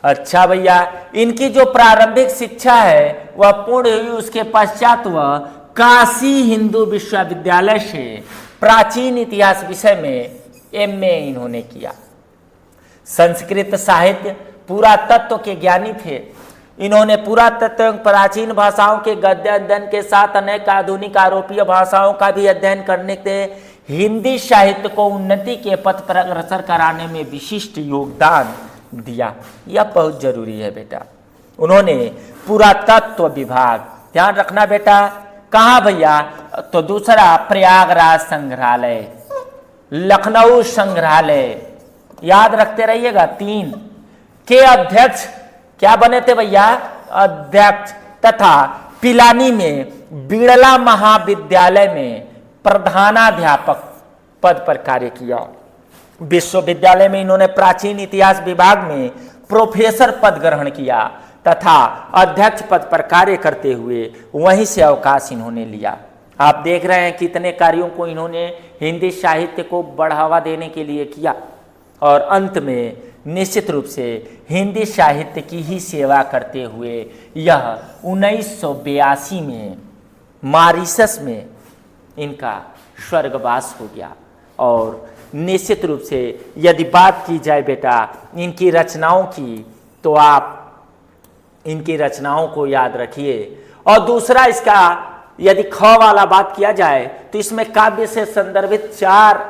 अच्छा भैया, इनकी जो प्रारंभिक शिक्षा है वह पूर्ण हुई, उसके पश्चात वह काशी हिंदू विश्वविद्यालय से प्राचीन इतिहास विषय में MA इन्होंने किया। संस्कृत साहित्य पुरातत्व के ज्ञानी थे। इन्होंने पुरातत्व एवं प्राचीन भाषाओं के गद्य अध्ययन के साथ अनेक आधुनिक आरोपीय भाषाओं का भी अध्ययन करने से हिंदी साहित्य को उन्नति के पथ पर अग्रसर कराने में विशिष्ट योगदान दिया। यह बहुत जरूरी है बेटा। उन्होंने पुरातत्व विभाग, ध्यान रखना बेटा, कहाँ भैया? तो दूसरा प्रयागराज संग्रहालय, लखनऊ संग्रहालय, याद रखते रहिएगा। 3 के अध्यक्ष क्या बने थे भैया? अध्यक्ष, तथा पिलानी में बिड़ला महाविद्यालय में प्रधानाध्यापक पद पर कार्य किया। विश्वविद्यालय में इन्होंने प्राचीन इतिहास विभाग में प्रोफेसर पद ग्रहण किया। तथा अध्यक्ष पद पर कार्य करते हुए वहीं से अवकाश इन्होंने लिया। आप देख रहे हैं कितने कार्यों को इन्होंने हिंदी साहित्य को बढ़ावा देने के लिए किया और अंत में निश्चित रूप से हिंदी साहित्य की ही सेवा करते हुए यह 1982 में मॉरिशस में इनका स्वर्गवास हो गया। और निश्चित रूप से यदि बात की जाए बेटा इनकी रचनाओं की, तो आप इनकी रचनाओं को याद रखिए। और दूसरा, इसका यदि ख वाला बात किया जाए तो इसमें काव्य से संदर्भित 4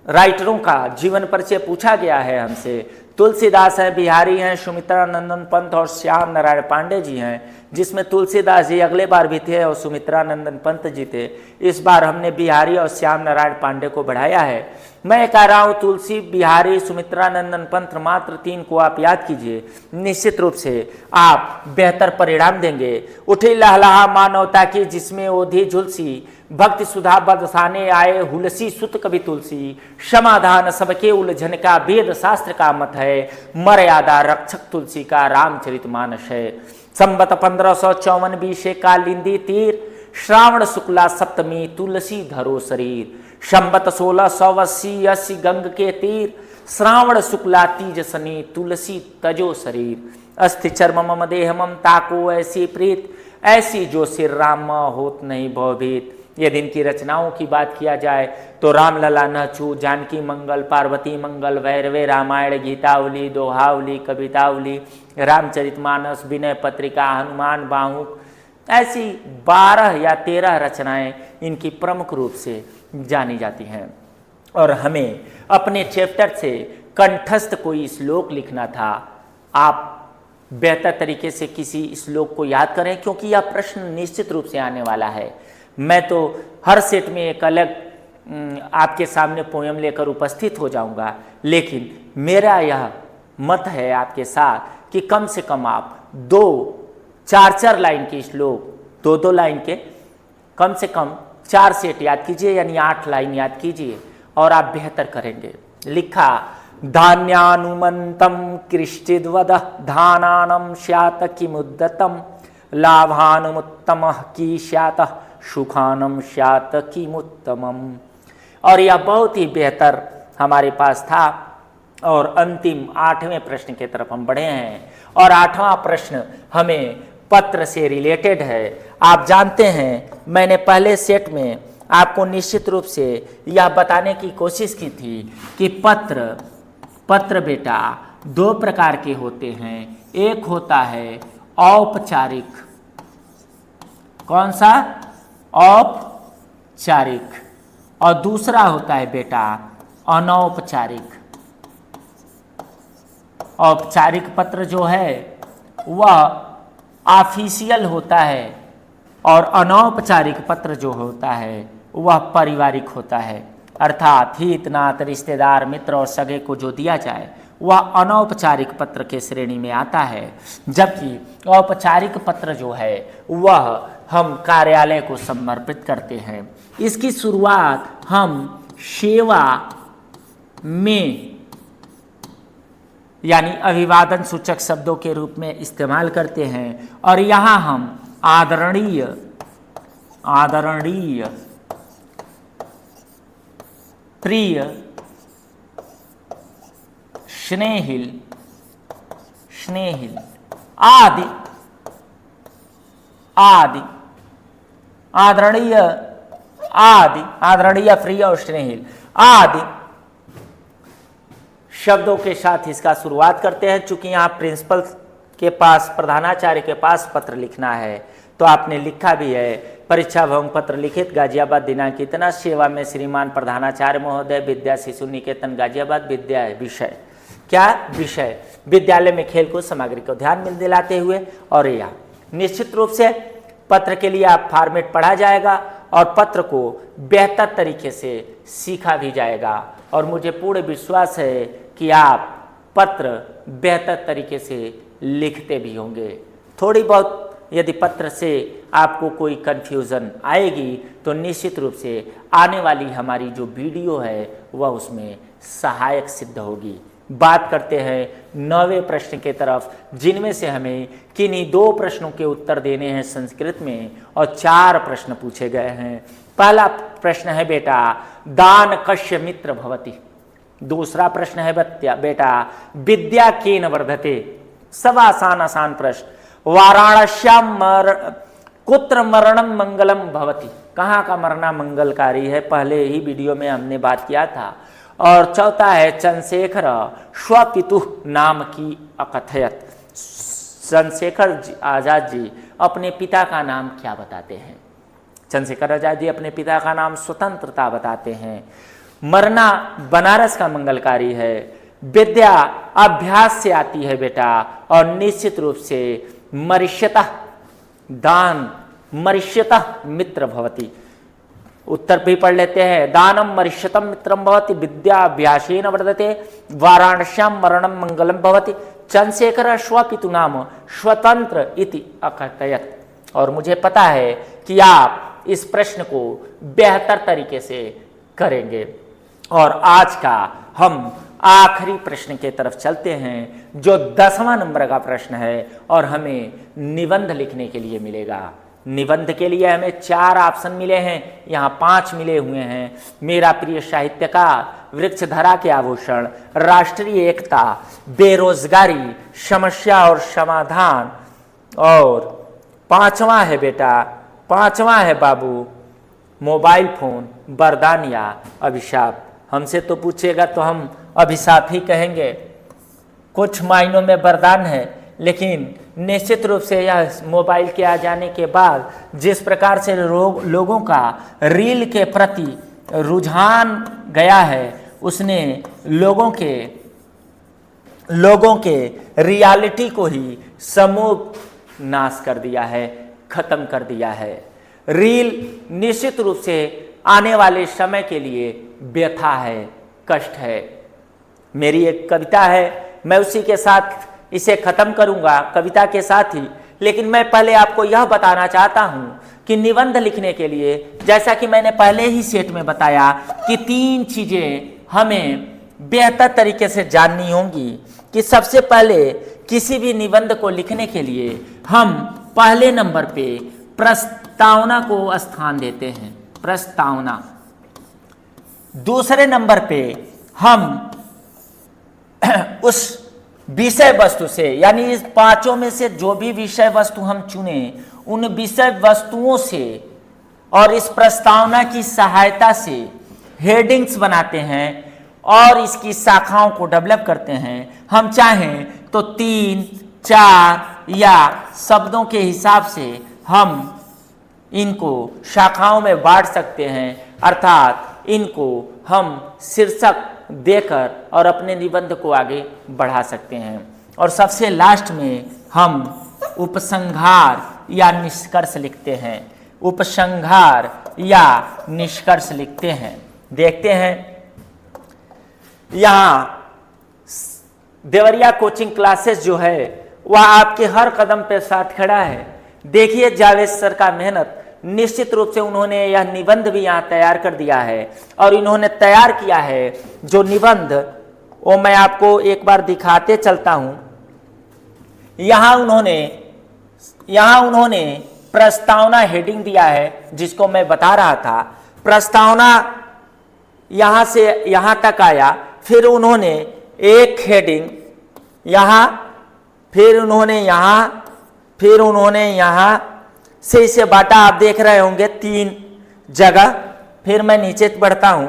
राइटरों का जीवन परिचय पूछा गया है हमसे। तुलसीदास हैं, बिहारी हैं, सुमित्रा नंदन पंत और श्याम नारायण पांडे जी हैं, जिसमें तुलसीदास जी अगले बार भी थे और सुमित्रा नंदन पंत जी थे। इस बार हमने बिहारी और श्याम नारायण पांडे को बढ़ाया है। मैं कह रहा हूँ तुलसी, बिहारी, सुमित्रा नंदन पंत, मात्र 3 को आप याद कीजिए, निश्चित रूप से आप बेहतर परिणाम देंगे। उठी लहलहा मानवता की जिसमें ओधी झुलसी, भक्ति सुधा बरसाने आए हुलसी सुत कवि तुलसी, समाधान सबके उलझन का वेद शास्त्र का मत है, मर्यादा रक्षक तुलसी का रामचरितमानस है। संवत 1554 बीसे कालिंदी तीर, श्रावण शुक्ला सप्तमी तुलसी धरो शरीर। संवत 1680 गंग के तीर, श्रावण शुक्ला तीज शनि तुलसी तजो शरीर। अस्थि चर्म मम देह मम ताको ऐसी प्रीत, ऐसी जो सिर राम होत नहीं भवभीत। यदि इनकी रचनाओं की बात किया जाए तो रामलला नहचू, जानकी मंगल, पार्वती मंगल, भैरवे रामायण, गीतावली, दोहावली, कवितावली, रामचरितमानस, विनय पत्रिका, हनुमान बाहुक, ऐसी 12 या 13 रचनाएं इनकी प्रमुख रूप से जानी जाती हैं। और हमें अपने चैप्टर से कंठस्थ कोई श्लोक लिखना था। आप बेहतर तरीके से किसी श्लोक को याद करें, क्योंकि यह प्रश्न निश्चित रूप से आने वाला है। मैं तो हर सेट में एक अलग आपके सामने पोयम लेकर उपस्थित हो जाऊंगा, लेकिन मेरा यह मत है आपके साथ कि कम से कम आप 2-4 लाइन के श्लोक, 2-2 लाइन के कम से कम 4 सेट याद कीजिए, यानी 8 लाइन याद कीजिए और आप बेहतर करेंगे। लिखा, धान्यानुमंतम कृष्टिद्वद धानानम स्यात किमुद्दतम, लाभानुमुत्तम की स्यात सुखानम स्यात किमुत्तमम। और यह बहुत ही बेहतर हमारे पास था। और अंतिम 8वें प्रश्न की तरफ हम बढ़े हैं और 8वां प्रश्न हमें पत्र से रिलेटेड है। आप जानते हैं मैंने पहले सेट में आपको निश्चित रूप से यह बताने की कोशिश की थी कि पत्र बेटा 2 प्रकार के होते हैं। एक होता है औपचारिक, कौन सा? औपचारिक, और दूसरा होता है बेटा अनौपचारिक। औपचारिक पत्र जो है वह ऑफिशियल होता है और अनौपचारिक पत्र जो होता है वह पारिवारिक होता है। अर्थात हित नात, रिश्तेदार, मित्र और सगे को जो दिया जाए वह अनौपचारिक पत्र के श्रेणी में आता है, जबकि औपचारिक पत्र जो है वह हम कार्यालय को समर्पित करते हैं। इसकी शुरुआत हम सेवा में यानी अभिवादन सूचक शब्दों के रूप में इस्तेमाल करते हैं और यहाँ हम आदरणीय, प्रिय, स्नेहिल आदि आदरणीय, प्रिय और स्नेहिल आदि शब्दों के साथ इसका शुरुआत करते हैं। चूंकि यहाँ प्रिंसिपल के पास, प्रधानाचार्य के पास पत्र लिखना है तो आपने लिखा भी है, परीक्षा भवन पत्र लिखित गाजियाबाद दिनांक इतना, सेवा में श्रीमान प्रधानाचार्य महोदय, विद्या शिशु निकेतन गाजियाबाद, विद्या विषय, क्या विषय? विद्यालय में खेलकूद सामग्री को ध्यान में दिलाते हुए। और यह निश्चित रूप से पत्र के लिए आप फॉर्मेट पढ़ा जाएगा और पत्र को बेहतर तरीके से सीखा भी जाएगा। और मुझे पूर्ण विश्वास है कि आप पत्र बेहतर तरीके से लिखते भी होंगे। थोड़ी बहुत यदि पत्र से आपको कोई कन्फ्यूज़न आएगी तो निश्चित रूप से आने वाली हमारी जो वीडियो है वह उसमें सहायक सिद्ध होगी। बात करते हैं 9वें प्रश्न के तरफ, जिनमें से हमें किन्हीं 2 प्रश्नों के उत्तर देने हैं संस्कृत में और 4 प्रश्न पूछे गए हैं। पहला प्रश्न है बेटा दान कस्य मित्र भवति। दूसरा प्रश्न है बेटा विद्या केन वर्धते। सब आसान आसान प्रश्न। वाराणस्याम कुत्र मरणम मंगलम भवति, कहाँ का मरना मंगलकारी है, पहले ही वीडियो में हमने बात किया था। और चौथा है चंद्रशेखर स्वपितु नाम की अकथयत। चंद्रशेखर आजाद जी अपने पिता का नाम क्या बताते हैं? चंद्रशेखर आजाद जी अपने पिता का नाम स्वतंत्रता बताते हैं। मरना बनारस का मंगलकारी है। विद्या अभ्यास से आती है बेटा, और निश्चित रूप से मरिष्यतः दान मरिष्यतः मित्र भवति। उत्तर भी पढ़ लेते हैं। दानम मरिष्यतम मित्रम भवति, विद्या अभ्यासेन वर्धते, वाराणस्याम मरणम मंगलम भवति, चंद्रशेखर स्वपितु नाम स्वतंत्र इति अकथयत। और मुझे पता है कि आप इस प्रश्न को बेहतर तरीके से करेंगे। और आज का हम आखिरी प्रश्न के तरफ चलते हैं, जो 10वां नंबर का प्रश्न है और हमें निबंध लिखने के लिए मिलेगा। निबंध के लिए हमें 4 ऑप्शन मिले हैं, यहाँ 5 मिले हुए हैं। मेरा प्रिय साहित्यकार, वृक्षधरा के आभूषण, राष्ट्रीय एकता, बेरोजगारी, समस्या और समाधान, और 5वां है बेटा, 5वां है बाबू मोबाइल फोन, वरदान या अभिशाप। हमसे तो पूछेगा तो हम अभिशाप ही कहेंगे। कुछ मायनों में वरदान है, लेकिन निश्चित रूप से यह मोबाइल के आ जाने के बाद जिस प्रकार से लोगों का रील के प्रति रुझान गया है, उसने लोगों के रियलिटी को ही समूह नाश कर दिया है, खत्म कर दिया है। रील निश्चित रूप से आने वाले समय के लिए व्यथा है, कष्ट है। मेरी एक कविता है, मैं उसी के साथ इसे खत्म करूंगा, कविता के साथ ही। लेकिन मैं पहले आपको यह बताना चाहता हूं कि निबंध लिखने के लिए, जैसा कि मैंने पहले ही सेट में बताया कि 3 चीजें हमें बेहतर तरीके से जाननी होंगी। कि सबसे पहले किसी भी निबंध को लिखने के लिए हम पहले नंबर पे प्रस्तावना को स्थान देते हैं, प्रस्तावना। दूसरे नंबर पे हम उस विषय वस्तु से, यानी इस 5 में से जो भी विषय वस्तु हम चुने, उन विषय वस्तुओं से और इस प्रस्तावना की सहायता से हेडिंग्स बनाते हैं और इसकी शाखाओं को डेवलप करते हैं। हम चाहें तो 3, 4 या शब्दों के हिसाब से हम इनको शाखाओं में बांट सकते हैं, अर्थात इनको हम शीर्षक देकर और अपने निबंध को आगे बढ़ा सकते हैं। और सबसे लास्ट में हम उपसंहार या निष्कर्ष लिखते हैं, उपसंहार या निष्कर्ष लिखते हैं। देखते हैं, यहाँ देवरिया कोचिंग क्लासेस जो है वह आपके हर कदम पे साथ खड़ा है। देखिए जावेद सर का मेहनत, निश्चित रूप से उन्होंने यह निबंध भी यहाँ तैयार कर दिया है। और इन्होंने तैयार किया है जो निबंध, वो मैं आपको एक बार दिखाते चलता हूं। यहाँ उन्होंने प्रस्तावना हेडिंग दिया है, जिसको मैं बता रहा था। प्रस्तावना यहाँ से यहाँ तक आया, फिर उन्होंने एक हेडिंग यहाँ, फिर उन्होंने यहाँ से इसे बांटा। आप देख रहे होंगे 3 जगह। फिर मैं नीचे बढ़ता हूं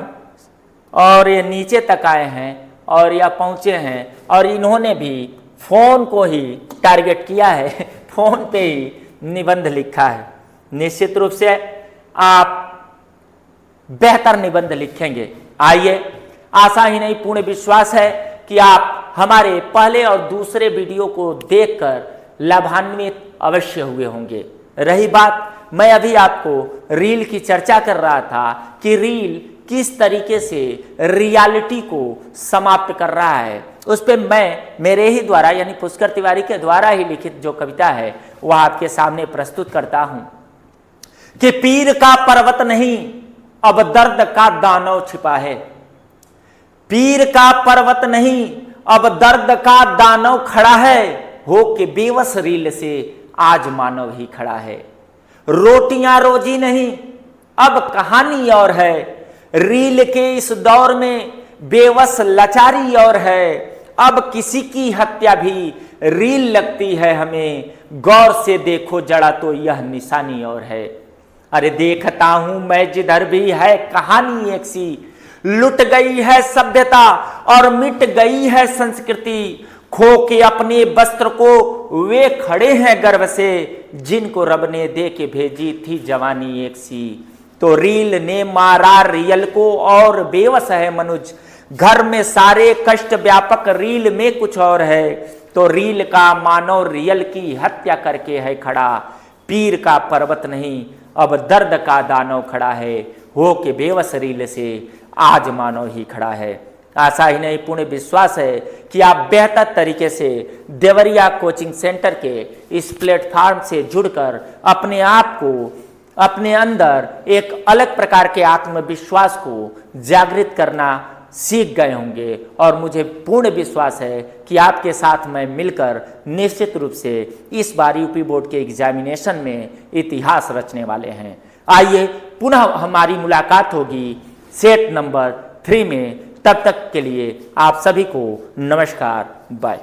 और ये नीचे तक आए हैं और यह पहुंचे हैं। और इन्होंने भी फोन को ही टारगेट किया है, फोन पे ही निबंध लिखा है। निश्चित रूप से आप बेहतर निबंध लिखेंगे। आइए, आशा ही नहीं पूर्ण विश्वास है कि आप हमारे पहले और दूसरे वीडियो को देखकर लाभान्वित अवश्य हुए होंगे। रही बात, मैं अभी आपको रील की चर्चा कर रहा था कि रील किस तरीके से रियलिटी को समाप्त कर रहा है। उस पर मैं मेरे ही द्वारा, यानी पुष्कर तिवारी के द्वारा ही लिखित जो कविता है वह आपके सामने प्रस्तुत करता हूं कि पीर का पर्वत नहीं, अब दर्द का दानव छिपा है। पीर का पर्वत नहीं, अब दर्द का दानव खड़ा है, हो के बेवस रील से आज मानव ही खड़ा है। रोटियां रोजी नहीं, अब कहानी और है, रील के इस दौर में बेवस लाचारी और है। अब किसी की हत्या भी रील लगती है हमें, गौर से देखो जरा तो यह निशानी और है। अरे देखता हूं मैं जिधर भी है कहानी एक सी, लुट गई है सभ्यता और मिट गई है संस्कृति। खो के अपने वस्त्र को वे खड़े हैं गर्व से, जिनको रब ने दे के भेजी थी जवानी एक सी। तो रील ने मारा रियल को और बेवस है मनुज, घर में सारे कष्ट व्यापक रील में कुछ और है। तो रील का मानव रियल की हत्या करके है खड़ा, पीर का पर्वत नहीं अब दर्द का दानव खड़ा है, हो के बेवस रील से आज मानव ही खड़ा है। आशा ही नहीं पूर्ण विश्वास है कि आप बेहतर तरीके से देवरिया कोचिंग सेंटर के इस प्लेटफॉर्म से जुड़कर अपने आप को, अपने अंदर एक अलग प्रकार के आत्मविश्वास को जागृत करना सीख गए होंगे। और मुझे पूर्ण विश्वास है कि आपके साथ मैं मिलकर निश्चित रूप से इस बार यूपी बोर्ड के एग्जामिनेशन में इतिहास रचने वाले हैं। आइए पुनः हमारी मुलाकात होगी सेट नंबर 3 में। तब तक के लिए आप सभी को नमस्कार, बाय।